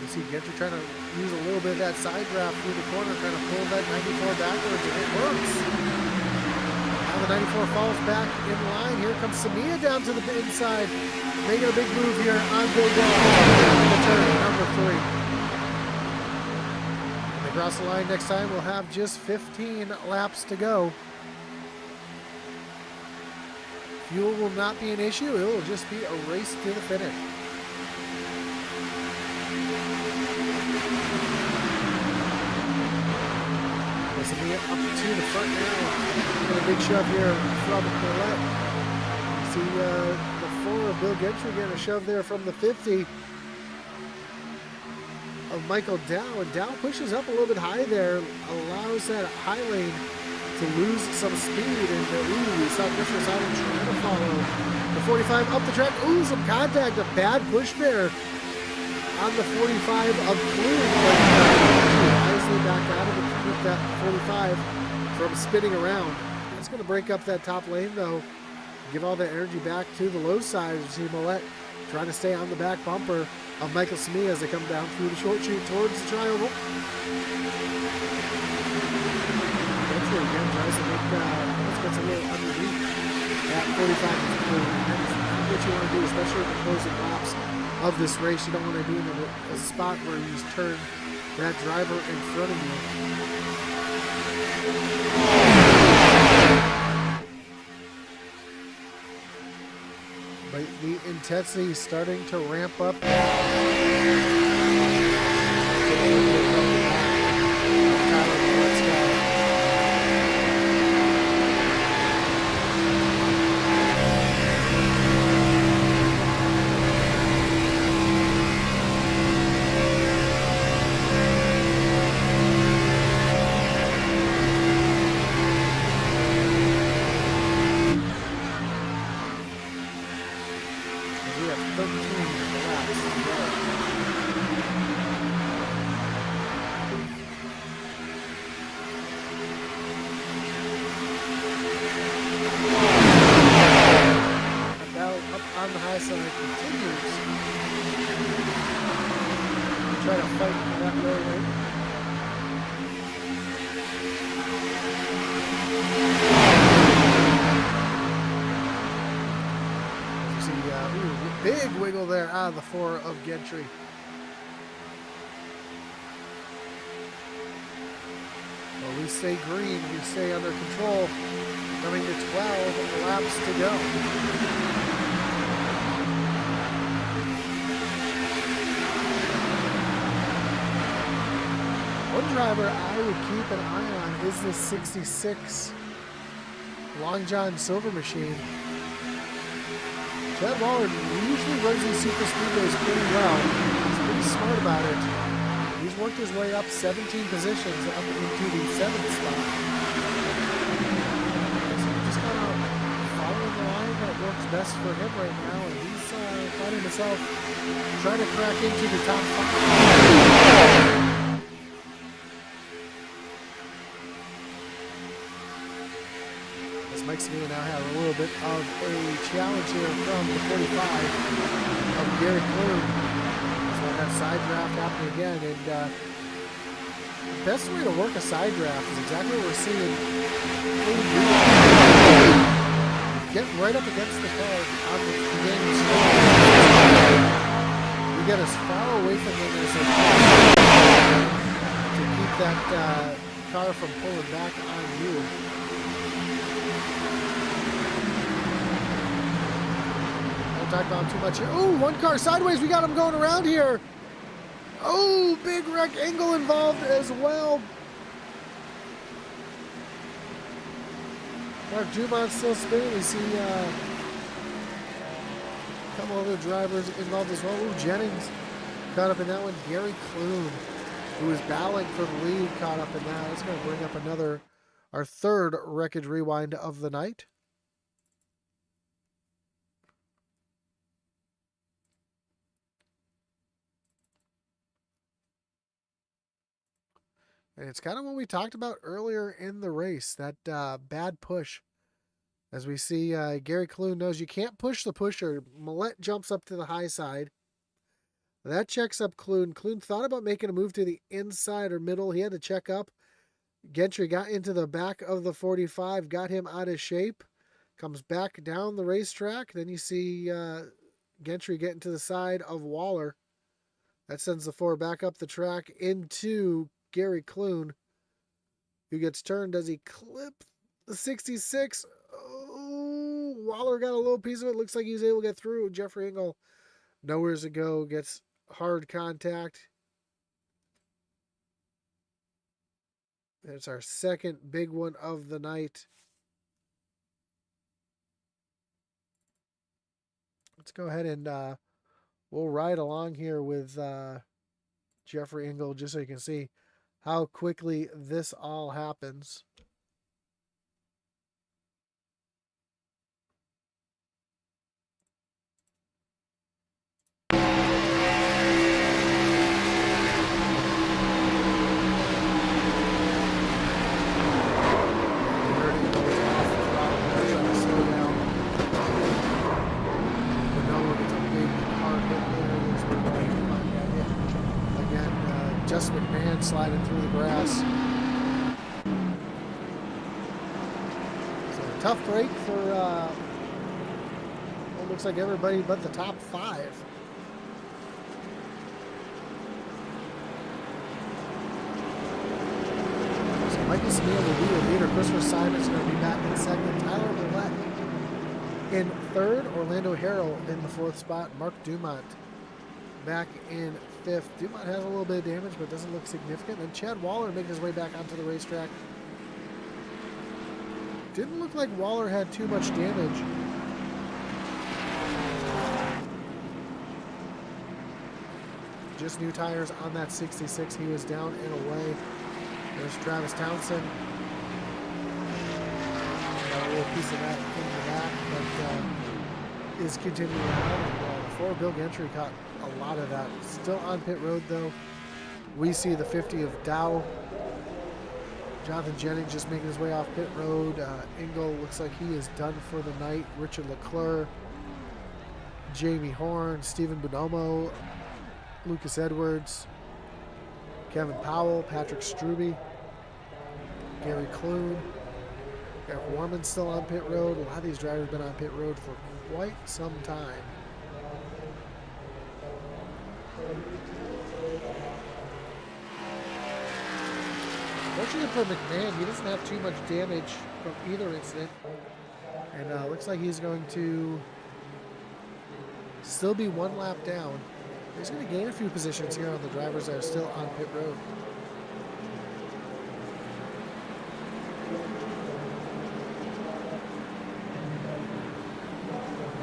[SPEAKER 1] You see Gentry trying to use a little bit of that side draft through the corner, trying to pull that 94 backwards, and it works. Now the 94 falls back in line. Here comes Samia down to the inside, making a big move here on Bill Gentry in turn number 3. When they cross the line next time, we'll have just 15 laps to go. Fuel will not be an issue. It will just be a race to the finish. Samia up to the front now. And a big shove here from Millett. See the 4 of Bill Gentry getting a shove there from the 50 of Michael Dow. And Dow pushes up a little bit high there, allows that high lane to lose some speed. And we saw Christopher Simon trying to follow the 45 up the track. Ooh, some contact, a bad push there on the 45 of Clune. But wisely back out of it to keep that 45 from spinning around. It's going to break up that top lane, though. Give all that energy back to the low side. You see Millette trying to stay on the back bumper of Michael Smee as they come down through the short chute towards the triangle. Gentry again tries to make, let's get a little underneath that 45. That's what you want to do, especially in the closing laps of this race. You don't want to be in a spot where you just turn that driver in front of you. But the intensity is starting to ramp up. Big wiggle there out of the 4 of Gentry. Well, we stay green, we stay under control. Coming to 12 laps to go. One driver I would keep an eye on is the 66 Long John Silver Machine. Chad Waller usually runs these super speedways pretty well. He's pretty smart about it. He's worked his way up 17 positions up into the 7th spot. So just kind of following the line that works best for him right now, and he's finding himself trying to crack into the top 5. Mike Smee now have a little bit of a challenge here from the 45 of Gary Clune. So that side draft happening again, and the best way to work a side draft is exactly what we're seeing. Get right up against the car on the game. You get as far away from them as they can to keep that car from pulling back on you. Talk about him too much here. Oh, one car sideways. We got him going around here. Oh, big wreck angle involved as well. Mark Dumont still spinning. We see a couple other drivers involved as well. Ooh, Jennings caught up in that one. Gary Clune, who was battling for the lead, caught up in that. It's going to bring up our third wreckage rewind of the night. And it's kind of what we talked about earlier in the race, that bad push. As we see, Gary Clune knows you can't push the pusher. Millette jumps up to the high side. That checks up Clune. Clune thought about making a move to the inside or middle. He had to check up. Gentry got into the back of the 45, got him out of shape. Comes back down the racetrack. Then you see Gentry getting to the side of Waller. That sends the 4 back up the track into Gary Clune, who gets turned. Does he clip the 66? Oh, Waller got a little piece of it. Looks like he's able to get through. Jeffrey Engel, nowhere to go, gets hard contact. That's our second big one of the night. Let's go ahead and we'll ride along here with Jeffrey Engel just so you can see how quickly this all happens. Simon sliding through the grass. So a tough break for it looks like everybody but the top 5. So Michael Smith will be the leader. Christopher Simon's going to be back in second. Tyler Millette in third. Orlando Harrell in the 4th spot. Mark Dumont back in 5th. Dumont has a little bit of damage, but doesn't look significant. And Chad Waller making his way back onto the racetrack. Didn't look like Waller had too much damage. Just new tires on that 66. He was down and away. There's Travis Townsend. Got a little piece of that in the back, but is continuing on. And before Bill Gentry caught a lot of that. Still on pit road though. We see the 50 of Dow. Jonathan Jennings just making his way off pit road. Engel looks like he is done for the night. Richard Leclerc, Jamie Horn, Stephen Bonomo, Lucas Edwards, Kevin Powell, Patrick Struby, Gary Clune, Eric Warman still on pit road. A lot of these drivers have been on pit road for quite some time. Fortunately for McMahon, he doesn't have too much damage from either incident. And looks like he's going to still be 1 lap down. He's going to gain a few positions here on the drivers that are still on pit road.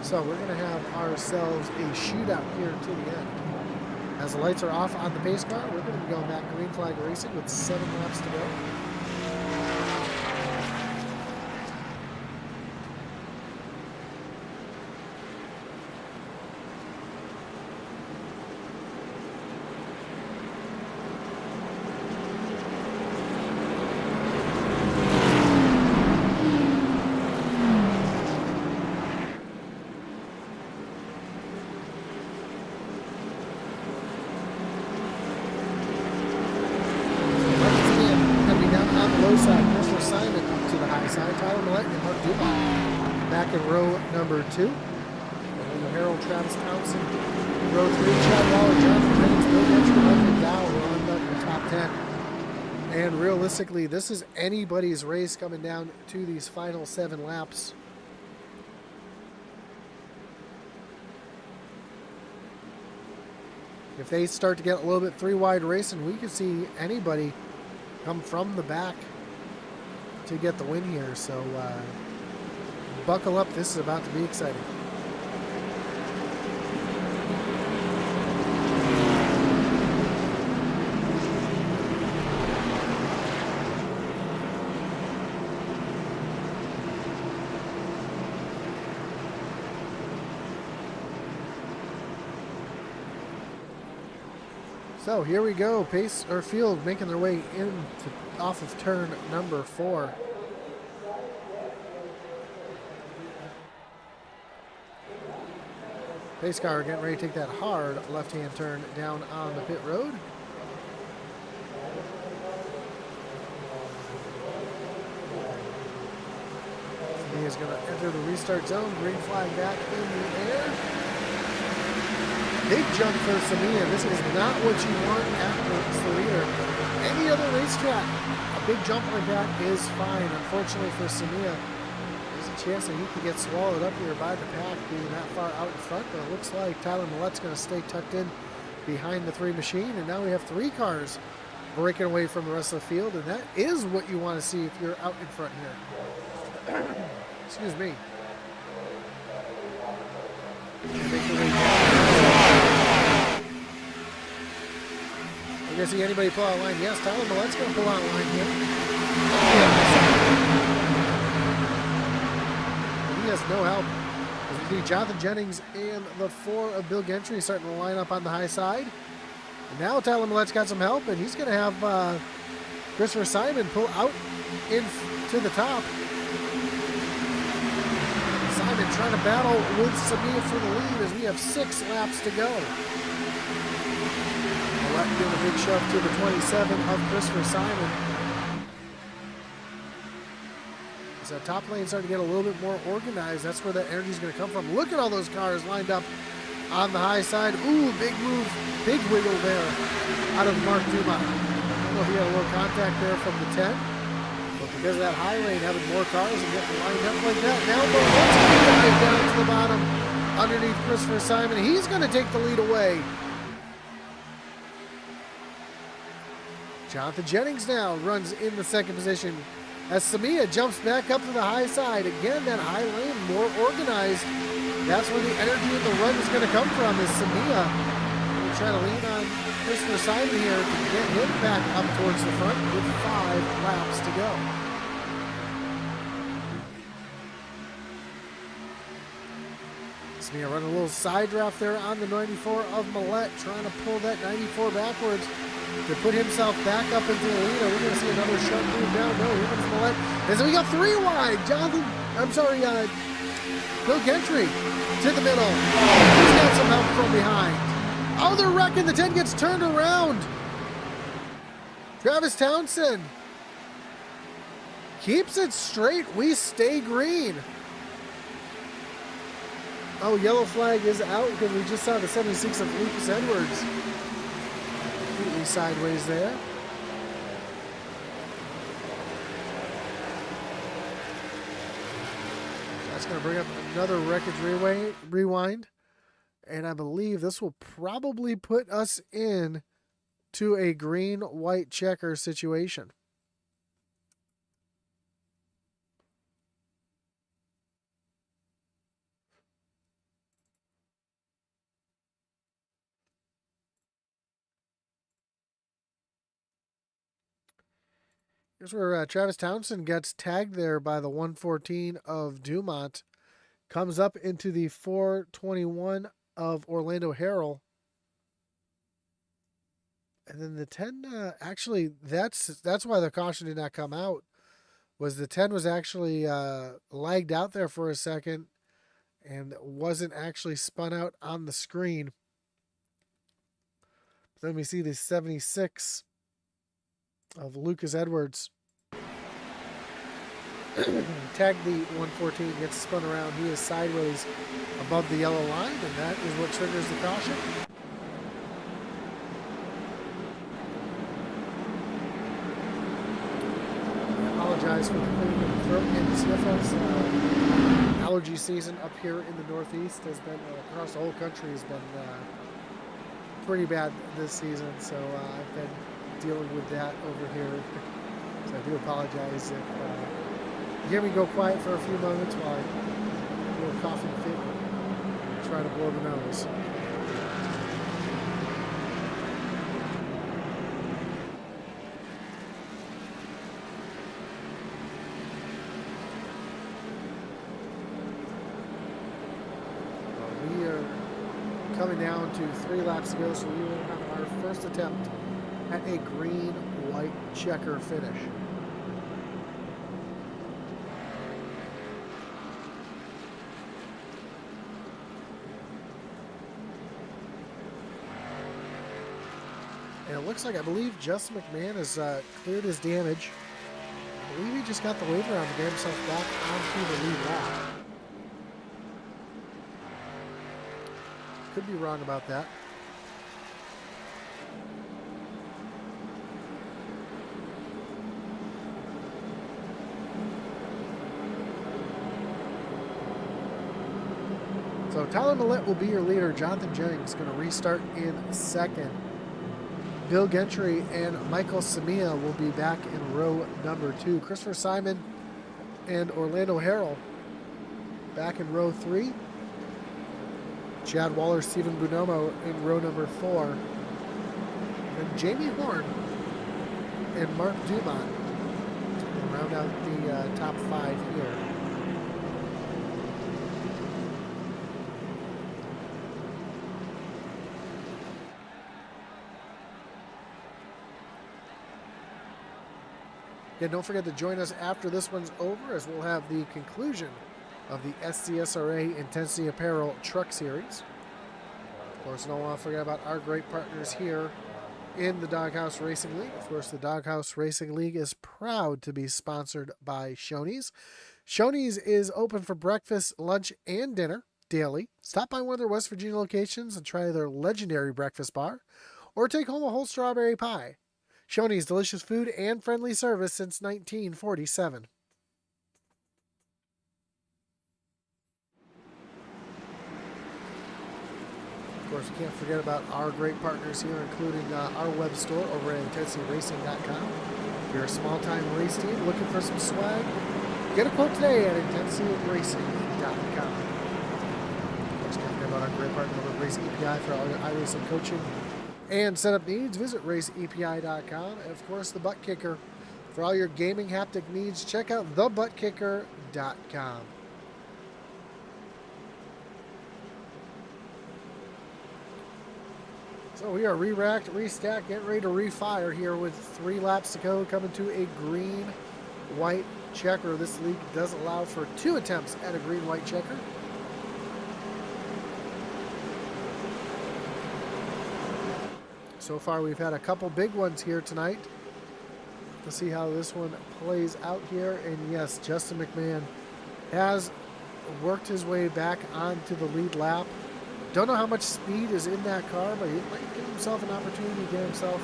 [SPEAKER 1] So we're going to have ourselves a shootout here to the end. As the lights are off on the pace car, we're going to be going back green flag racing with 7 laps to go. Number 2, Orlando Harrell, Travis Townsend, row 3, Chad Waller, Jonathan Jennings, Bill Gentry, Michael Dow on the top 10. And realistically, this is anybody's race coming down to these final 7 laps. If they start to get a little bit 3-wide racing, we could see anybody come from the back to get the win here. So buckle up, this is about to be exciting. So here we go, pace or field making their way off of turn number 4. Pace car getting ready to take that hard left-hand turn down on the pit road. He is going to enter the restart zone. Green flag back in the air. Big jump for Samia. This is not what you want after the leader. Any other racetrack, a big jump like that is fine. Unfortunately for Samia, chance that he could get swallowed up here by the pack being that far out in front, but it looks like Tyler Millette's going to stay tucked in behind the 3 machine, and now we have 3 cars breaking away from the rest of the field, and that is what you want to see if you're out in front here. Excuse me. We're going to see anybody pull out line. Yes, Tyler Millette's going to pull out line here. He has no help. As we see Jonathan Jennings and the 4 of Bill Gentry starting to line up on the high side. And now Tyler Millette's got some help, and he's going to have Christopher Simon pull out to the top. Simon trying to battle with Samia for the lead as we have 6 laps to go. giving a big shove to the 27 of Christopher Simon. As that top lane starting to get a little bit more organized, that's where that energy is going to come from. Look at all those cars lined up on the high side. Ooh, big move, big wiggle there out of Mark Dumont. I don't know if he had a little contact there from the 10, but because of that high lane having more cars and getting lined up like that, now Bolet's down to the bottom underneath Christopher Simon. He's going to take the lead away. Jonathan Jennings now runs in the second position as Samia jumps back up to the high side. Again, that high lane more organized. That's where the energy in the run is going to come from, is Samia will try to lean on Christopher Simon here to get him back up towards the front with 5 laps to go. Samia running a little side draft there on the 94 of Millette, trying to pull that 94 backwards to put himself back up into the lead. Are we going to see another sharp move down? No, here comes Millette. And so we got 3 wide. Bill Gentry to the middle. He's got some help from behind. Oh, they're wrecking. The 10 gets turned around. Travis Townsend keeps it straight. We stay green. Oh, yellow flag is out because we just saw the 76 of Lucas Edwards. Completely sideways there. That's going to bring up another wreckage rewind. And I believe this will probably put us in to a green-white checker situation. Here's where Travis Townsend gets tagged there by the 114 of Dumont. Comes up into the 421 of Orlando Harrell. And then the 10, actually, that's why the caution did not come out. Was the 10 was actually lagged out there for a second and wasn't actually spun out on the screen. Then we see the 76 of Lucas Edwards. Tag the 114, gets spun around. He is sideways above the yellow line, and that is what triggers the caution. I apologize for the clearing of the throat and sniffles. Allergy season up here in the Northeast has been, across the whole country, has been pretty bad this season, so I've been dealing with that over here. So I do apologize if you hear me go quiet for a few moments while I do a coughing fit and try to blow the nose. We are coming down to 3 laps to go, so we will have our first attempt at a green-white checker finish. And it looks like, I believe, Justin McMahon has cleared his damage. I believe he just got the waiver on to get himself back onto the lead lap. Could be wrong about that. So Tyler Millette will be your leader. Jonathan Jennings is going to restart in second. Bill Gentry and Michael Samia will be back in row number 2. Christopher Simon and Orlando Harrell back in row 3. Chad Waller, Stephen Bonomo in row number 4. And Jamie Horn and Mark Dumont will round out the top 5 here. Again, don't forget to join us after this one's over, as we'll have the conclusion of the SCSRA Intensity Apparel Truck Series. Of course, don't want to forget about our great partners here in the Doghouse Racing League. Of course, the Doghouse Racing League is proud to be sponsored by Shoney's. Shoney's is open for breakfast, lunch, and dinner daily. Stop by one of their West Virginia locations and try their legendary breakfast bar, or take home a whole strawberry pie. Shoney's, delicious food and friendly service since 1947. Of course, we can't forget about our great partners here, including our web store over at IntensityRacing.com. If you're a small-time race team looking for some swag, get a quote today at IntensityRacing.com. Of course, can't forget about our great partner over at Race EPI for all your iRacing coaching and setup needs. Visit RaceEPI.com. And, of course, the Butt Kicker. For all your gaming haptic needs, check out thebuttkicker.com. So we are re-racked, restacked, getting ready to refire here with 3 laps to go, coming to a green-white checker. This league does allow for 2 attempts at a green-white checker. So far we've had a couple big ones here tonight. Let's see how this one plays out here. And yes, Justin McMahon has worked his way back onto the lead lap. Don't know how much speed is in that car, but he might give himself an opportunity to get himself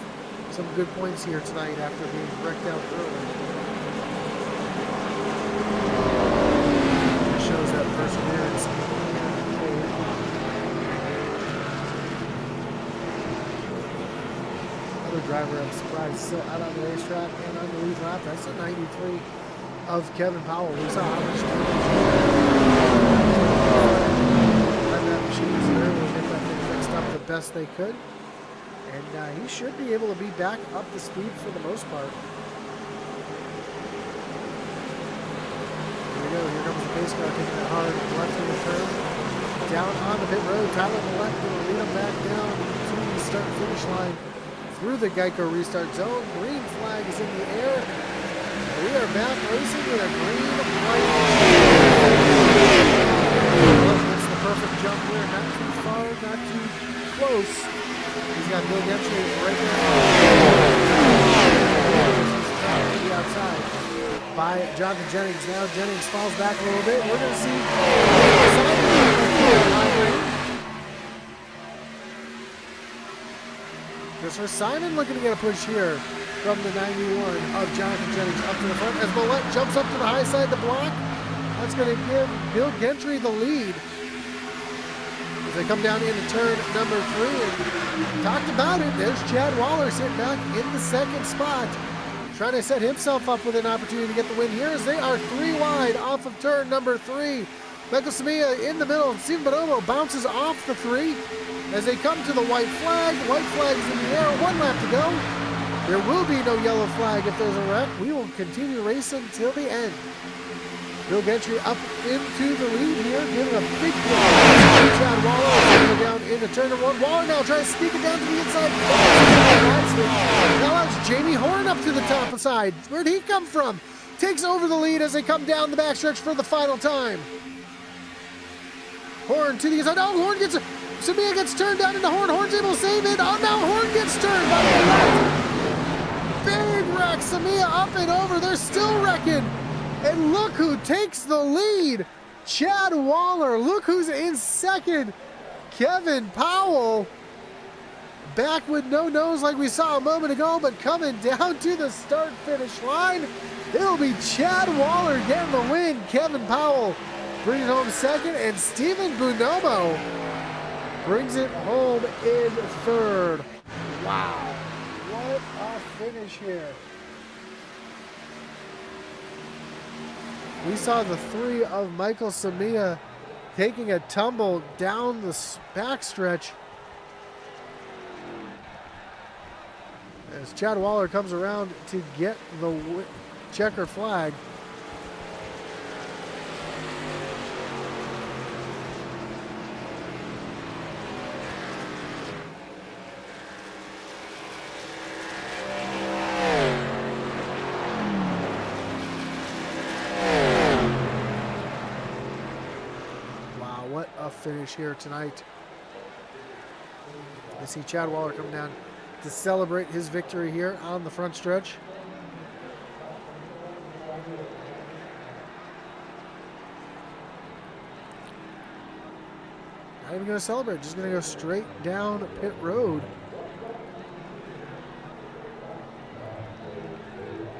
[SPEAKER 1] some good points here tonight after being wrecked out early. It shows that perseverance can pay off. Another driver I'm surprised is still out on the racetrack and on the lead lap. That's a 93 of Kevin Powell. We saw how much that machine is there. We'll get that thing fixed up the best they could. And he should be able to be back up to speed for the most part. Here we go. Here comes the pace car taking it hard left in the turn. Down on the pit road. Tyler Millette going to lead him back down to the start and finish line through the Geico restart zone. Green flag is in the air. We are back racing with a green light. That's the perfect jump here. Not too far, not too close. He's got Bill Gentry right there. He's outside by Jonathan Jennings. Now Jennings falls back a little bit. We're going to see Christopher Simon looking to get a push here from the 91 of Jonathan Jennings up to the front as Millette jumps up to the high side of the block. That's going to give Bill Gentry the lead as they come down into turn number 3. And talked about it. There's Chad Waller sitting back in the second spot, trying to set himself up with an opportunity to get the win here as they are 3 wide off of turn number 3. Michael Samia in the middle. Steven Bonomo bounces off the 3 as they come to the white flag. The white flag is in the air. 1 lap to go. There will be no yellow flag if there's a wreck. We will continue racing till the end. Bill Gentry up into the lead here, giving a big push. Chad Waller down into turn number 1. Waller now trying to sneak it down to the inside. Now that's Jamie Horn up to the top of side. Where'd he come from? Takes over the lead as they come down the backstretch for the final time. Horn to the inside. Oh, Horn gets it. Samia gets turned down into Horn. Horn's able to save it. Oh, now Horn gets turned by the left. Big wreck. Samia up and over. They're still wrecking. And look who takes the lead. Chad Waller. Look who's in second. Kevin Powell. Back with no nose like we saw a moment ago, but coming down to the start-finish line, it'll be Chad Waller getting the win. Kevin Powell brings it home second, and Steven Bonomo brings it home in third. Wow, what a finish here. We saw the 3 of Michael Samia taking a tumble down the backstretch as Chad Waller comes around to get the checker flag. Finish here tonight. I see Chad Waller come down to celebrate his victory here on the front stretch. Not even going to celebrate, just going to go straight down pit road.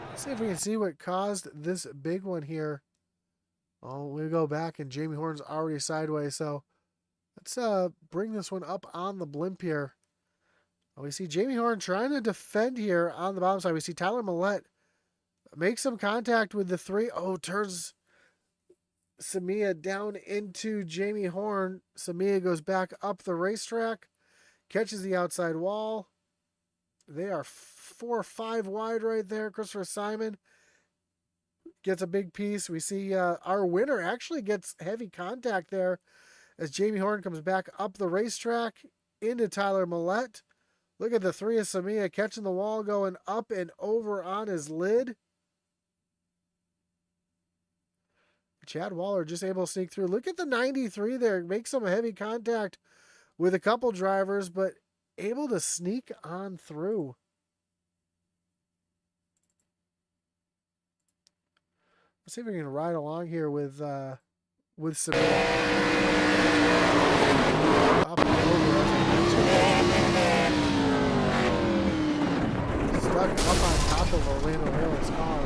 [SPEAKER 1] Let's see if we can see what caused this big one here. Oh, we go back and Jamie Horn's already sideways, so let's bring this one up on the blimp here. We see Jamie Horn trying to defend here on the bottom side. We see Tyler Millette make some contact with the 3. Oh, turns Samia down into Jamie Horn. Samia goes back up the racetrack, catches the outside wall. They are 4 or 5 wide right there. Christopher Simon gets a big piece. We see our winner actually gets heavy contact there as Jamie Horn comes back up the racetrack into Tyler Millette. Look at the 3 of Samia catching the wall, going up and over on his lid. Chad Waller just able to sneak through. Look at the 93 there. Makes some heavy contact with a couple drivers, but able to sneak on through. Let's see if we can ride along here with Samir. Up and over, stuck up on top of Orlando Harrell's car.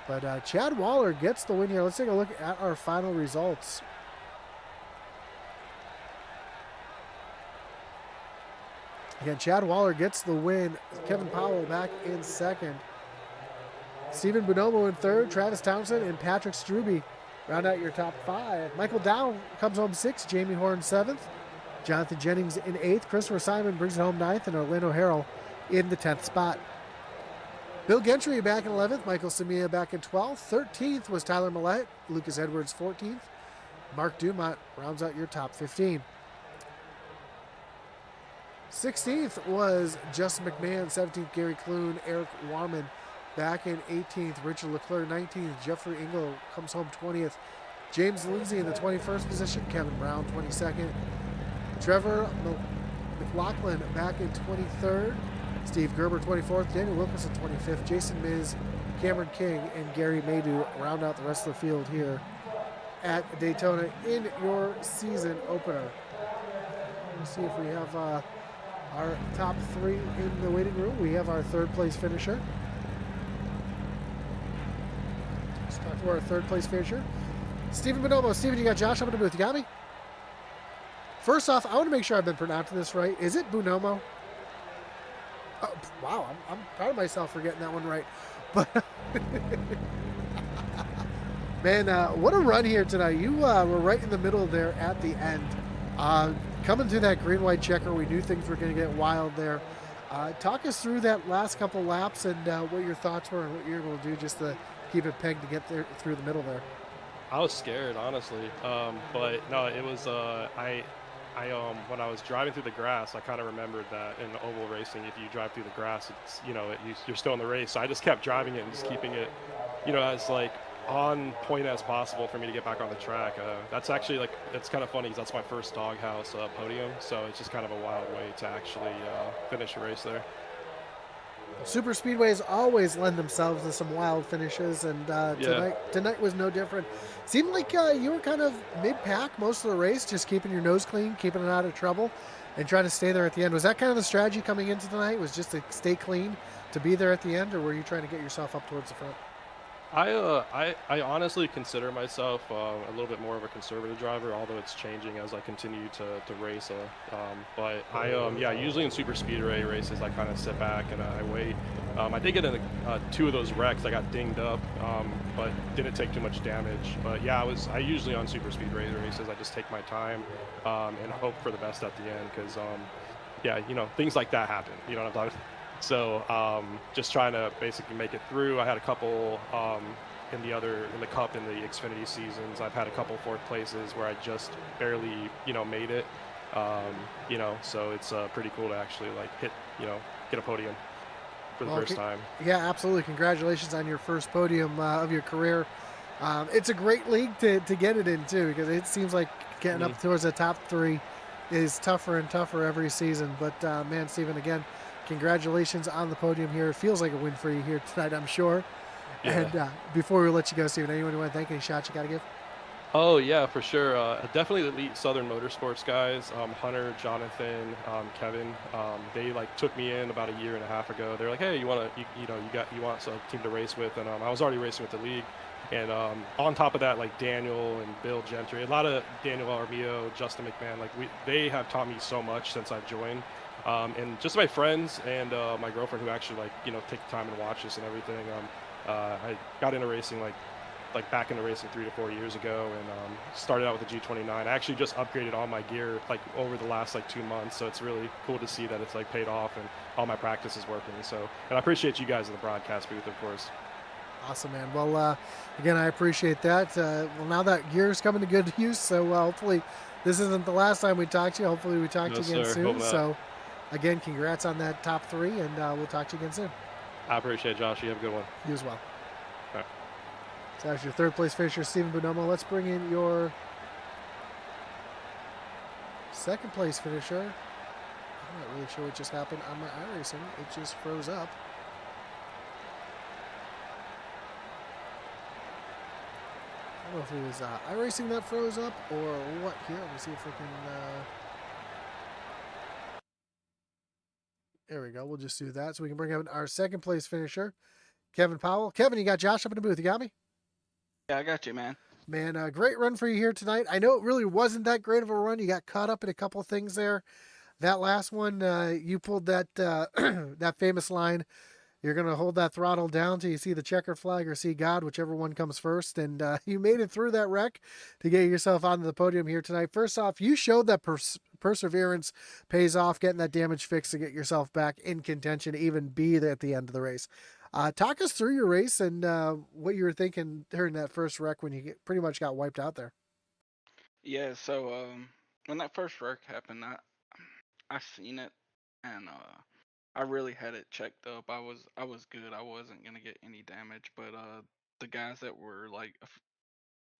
[SPEAKER 1] But Chad Waller gets the win here. Let's take a look at our final results. Again, Chad Waller gets the win. Kevin Powell back in second. Stephen Bonomo in third. Travis Townsend and Patrick Struby round out your top 5. Michael Dow comes home 6th. Jamie Horn 7th. Jonathan Jennings in 8th. Christopher Simon brings it home 9th. And Orlando Harrell in the 10th spot. Bill Gentry back in 11th. Michael Samia back in 12th. 13th was Tyler Millette. Lucas Edwards 14th. Mark Dumont rounds out your top 15. 16th was Justin McMahon. 17th, Gary Clune. Eric Warman back in 18th. Richard Leclerc 19th. Jeffrey Engel comes home 20th. James Lindsay in the 21st position. Kevin Brown 22nd. Trevor McLaughlin back in 23rd. Steve Gerber 24th. Daniel Wilkinson 25th. Jason Miz, Cameron King, and Gary Maydew round out the rest of the field here at Daytona in your season opener. Let's see if we have our top 3 in the waiting room. We have our 3rd place finisher. Let's talk to our 3rd place finisher. Stephen Bonomo. Stephen, you got Josh up in the booth. You got me? First off, I want to make sure I've been pronouncing this right. Is it Bonomo? Oh, wow, I'm proud of myself for getting that one right. But man, what a run here tonight. You were right in the middle there at the end. Coming through that green-white checker, we knew things were going to get wild there. Talk us through that last couple laps and what your thoughts were and what you were able to do just to keep it pegged to get there through the middle there.
[SPEAKER 2] I was scared, honestly, but no, it was when I was driving through the grass, I kind of remembered that in oval racing, if you drive through the grass, it's you're still in the race. So I just kept driving it and just keeping it, as like on point as possible for me to get back on the track. That's actually it's kind of funny because that's my first Doghouse podium, so it's just kind of a wild way to actually finish a race there.
[SPEAKER 1] Super speedways always lend themselves to some wild finishes, and tonight was no different. Seemed like you were kind of mid-pack most of the race, just keeping your nose clean, keeping it out of trouble, and trying to stay there at the end. Was that kind of the strategy coming into tonight, was just to stay clean, to be there at the end, or were you trying to get yourself up towards the front?
[SPEAKER 2] I honestly consider myself a little bit more of a conservative driver, although it's changing as I continue to race. But usually in super speedway races, I kind of sit back and I wait. I did get in 2 of those wrecks. I got dinged up, but didn't take too much damage. But yeah, I usually on super speedway races, I just take my time and hope for the best at the end because things like that happen. You know what I'm talking about? So just trying to basically make it through. I had a couple in the Cup in the Xfinity seasons. I've had a couple 4th places where I just barely made it. So it's pretty cool to actually get a podium for the first time. Yeah,
[SPEAKER 1] absolutely. Congratulations on your first podium of your career. It's a great league to get it in too, because it seems like getting up towards the top 3 is tougher and tougher every season. But man, Steven, again, congratulations on the podium here. It feels like a win for you here tonight, I'm sure.
[SPEAKER 2] Yeah.
[SPEAKER 1] And before we let you go, Steven, anyone you want to thank? Any shots you got to give?
[SPEAKER 2] Oh yeah, for sure. Definitely the elite Southern Motorsports guys, Hunter, Jonathan, Kevin. They like took me in about a year and a half ago. They're like, "Hey, you want to, you want a team to race with?" And I was already racing with the league. And on top of that, like Daniel and Bill Gentry, a lot of Daniel Armio, Justin McMahon, like they have taught me so much since I've joined. And just my friends and my girlfriend who actually take the time and watch this and everything. I got into racing like back into racing 3 to 4 years ago, and started out with the G29. I actually just upgraded all my gear like over the last like 2 months, so it's really cool to see that it's like paid off and all my practice is working. So, and I appreciate you guys in the broadcast booth, of course.
[SPEAKER 1] Awesome, man. Well, again, I appreciate that. Well, now that gear's coming to good use, so hopefully this isn't the last time we talk to you. Hopefully we talk
[SPEAKER 2] No,
[SPEAKER 1] to you again
[SPEAKER 2] sir. Hope
[SPEAKER 1] soon.
[SPEAKER 2] not.
[SPEAKER 1] So, again, congrats on that top three, and we'll talk to you again soon.
[SPEAKER 2] I appreciate it, Josh. You have a good one.
[SPEAKER 1] You as well.
[SPEAKER 2] All right.
[SPEAKER 1] So that's your third place finisher, Steven Bonomo. Let's bring in your second place finisher. I'm not really sure what just happened on my iRacing. It just froze up. I don't know if it was iRacing that froze up or what here. Let me see if we can... There we go. We'll just do that. So we can bring up our second place finisher, Kevin Powell. Kevin, you got Josh up in the booth. You got me?
[SPEAKER 3] Yeah, I got you, man.
[SPEAKER 1] Man, great run for you here tonight. I know it really wasn't that great of a run. You got caught up in a couple of things there. That last one, you pulled that that famous line. You're going to hold that throttle down till you see the checkered flag or see God, whichever one comes first. And you made it through that wreck to get yourself onto the podium here tonight. First off, you showed that perseverance pays off, getting that damage fixed to get yourself back in contention, to even be there at the end of the race. Talk us through your race and what you were thinking during that first wreck when you pretty much got wiped out there.
[SPEAKER 3] Yeah, so when that first wreck happened, I seen it, and I really had it checked up. I was good. I wasn't gonna get any damage, but the guys that were like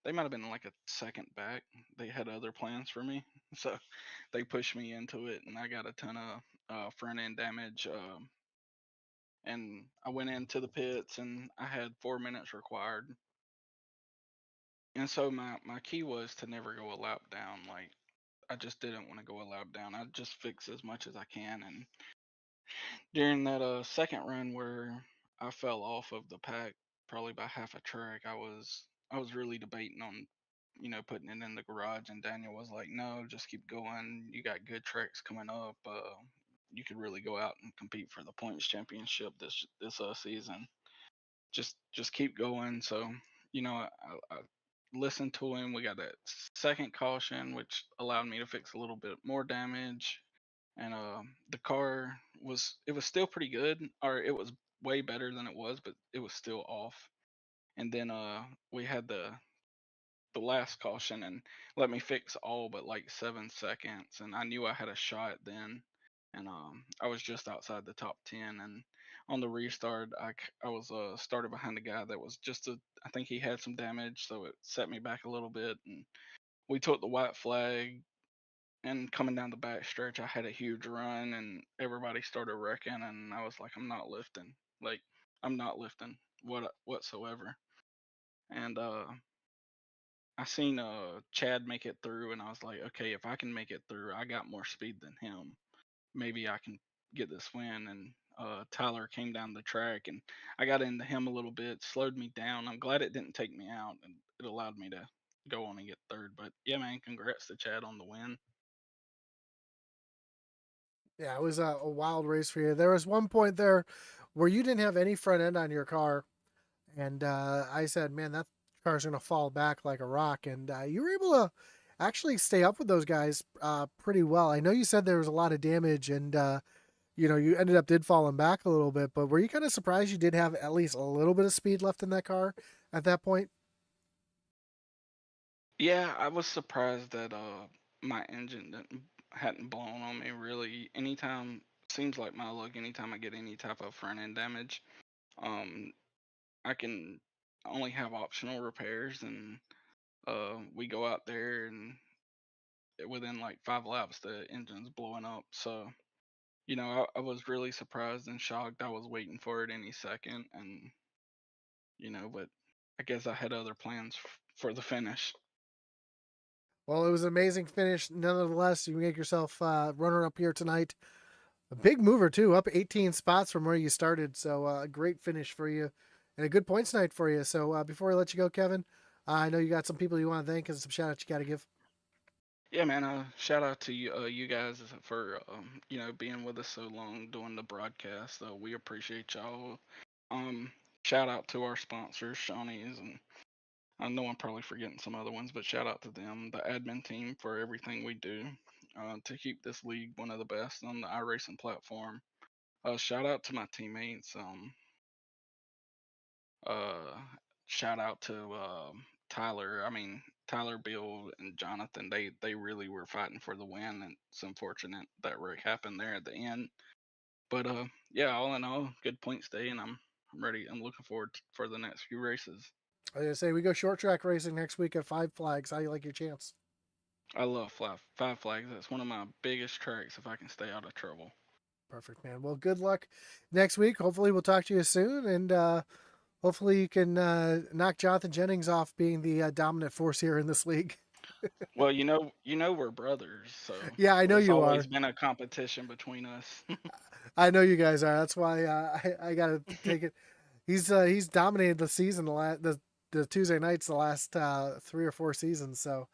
[SPEAKER 3] they might have been like a second back. They had other plans for me, so they pushed me into it, and I got a ton of front end damage. And I went into the pits, and I had 4 minutes required. And so my key was to never go a lap down. Like I just didn't want to go a lap down. I just fix as much as I can. And during that second run where I fell off of the pack probably by half a track, I was really debating on putting it in the garage. And Daniel was like, "No, just keep going. You got good tracks coming up. You could really go out and compete for the points championship this season. Just keep going." So I listened to him. We got that second caution, which allowed me to fix a little bit more damage. And the car was still pretty good, or it was way better than it was, but it was still off. And then we had the last caution and let me fix all but like 7 seconds, and I knew I had a shot then. And I was just outside the top 10. And on the restart, I was started behind a guy that was I think he had some damage, so it set me back a little bit. And we took the white flag, and coming down the back stretch, I had a huge run, and everybody started wrecking, and I was like, I'm not lifting. Like, I'm not lifting whatsoever. And I seen Chad make it through, and I was like, okay, if I can make it through, I got more speed than him. Maybe I can get this win. And Tyler came down the track, and I got into him a little bit, slowed me down. I'm glad it didn't take me out, and it allowed me to go on and get third. But yeah, man, congrats to Chad on the win.
[SPEAKER 1] Yeah, it was a wild race for you. There was one point there where you didn't have any front end on your car, and I said, "Man, that car's gonna fall back like a rock." And you were able to actually stay up with those guys pretty well. I know you said there was a lot of damage, and you ended up did falling back a little bit. But were you kind of surprised you did have at least a little bit of speed left in that car at that point?
[SPEAKER 3] Yeah, I was surprised that my engine hadn't blown on me really. Anytime seems like my luck. Anytime I get any type of front end damage, um, I can only have optional repairs. And we go out there, and within like 5 laps, the engine's blowing up. So, you know, I was really surprised and shocked. I was waiting for it any second, and you know, but I guess I had other plans for the finish.
[SPEAKER 1] Well, it was an amazing finish. Nonetheless, you make yourself runner up here tonight. A big mover too, up 18 spots from where you started. So a great finish for you, and a good points night for you. So before I let you go, Kevin, I know you got some people you want to thank and some shout outs you got to give.
[SPEAKER 3] Yeah, man. Shout out to you guys for you know, being with us so long doing the broadcast. We appreciate y'all. Um, Shout out to our sponsors, Shoney's, and I know I'm probably forgetting some other ones, but shout out to them, the admin team for everything we do to keep this league one of the best on the iRacing platform. Shout out to my teammates. Uh, Shout out to Tyler. I mean, Tyler, Bill, and Jonathan. They really were fighting for the win, and it's unfortunate that wreck happened there at the end. But yeah, all in all, good points day, and I'm ready. I'm looking forward for the next few races.
[SPEAKER 1] I was gonna say we go short track racing next week at Five Flags. How you like your chance?
[SPEAKER 3] I love Five Flags. That's one of my biggest tracks if I can stay out of trouble.
[SPEAKER 1] Perfect, man. Well, good luck next week. Hopefully, we'll talk to you soon, and hopefully, you can knock Jonathan Jennings off being the dominant force here in this league.
[SPEAKER 3] Well, you know we're brothers, so
[SPEAKER 1] Yeah, I know
[SPEAKER 3] there's
[SPEAKER 1] you
[SPEAKER 3] always
[SPEAKER 1] are.
[SPEAKER 3] been a competition between us.
[SPEAKER 1] I know you guys are. That's why I got to take it. He's dominated the season the Tuesday nights the last 3 or 4 seasons. So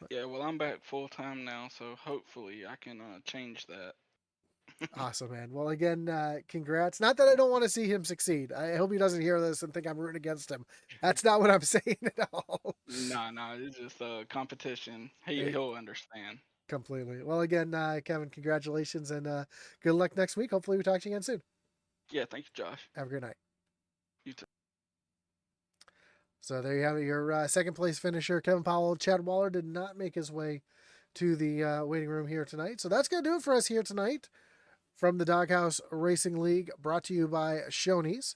[SPEAKER 3] Yeah, well, I'm back full time now, so hopefully I can change that.
[SPEAKER 1] awesome, man. Well, again, congrats. Not that I don't want to see him succeed. I hope he doesn't hear this and think I'm rooting against him. That's not what I'm saying at all.
[SPEAKER 3] Nah, it's just a competition.
[SPEAKER 1] Hey,
[SPEAKER 3] He'll understand.
[SPEAKER 1] completely. Well, again, Kevin, congratulations and good luck next week. Hopefully, we talk to you again soon.
[SPEAKER 3] Yeah, thank you, Josh.
[SPEAKER 1] Have a great night.
[SPEAKER 3] You too.
[SPEAKER 1] So there you have it. Your second place finisher, Kevin Powell. Chad Waller did not make his way to the waiting room here tonight. So that's going to do it for us here tonight from the Doghouse Racing League, brought to you by Shoney's.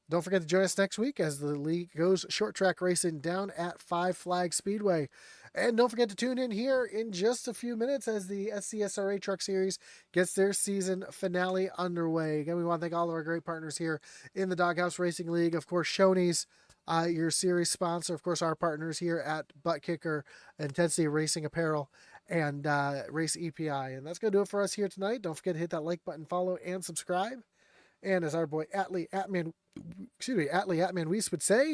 [SPEAKER 1] Don't forget to join us next week as the league goes short track racing down at Five Flag Speedway. And don't forget to tune in here in just a few minutes as the SCSRA Truck Series gets their season finale underway. Again, we want to thank all of our great partners here in the Doghouse Racing League. Of course, Shoney's, your series sponsor. Of course, our partners here at Butt Kicker, Intensity Racing Apparel, and Race EPI. And that's going to do it for us here tonight. Don't forget to hit that like button, follow, and subscribe. And as our boy Atlee Atman Weiss would say,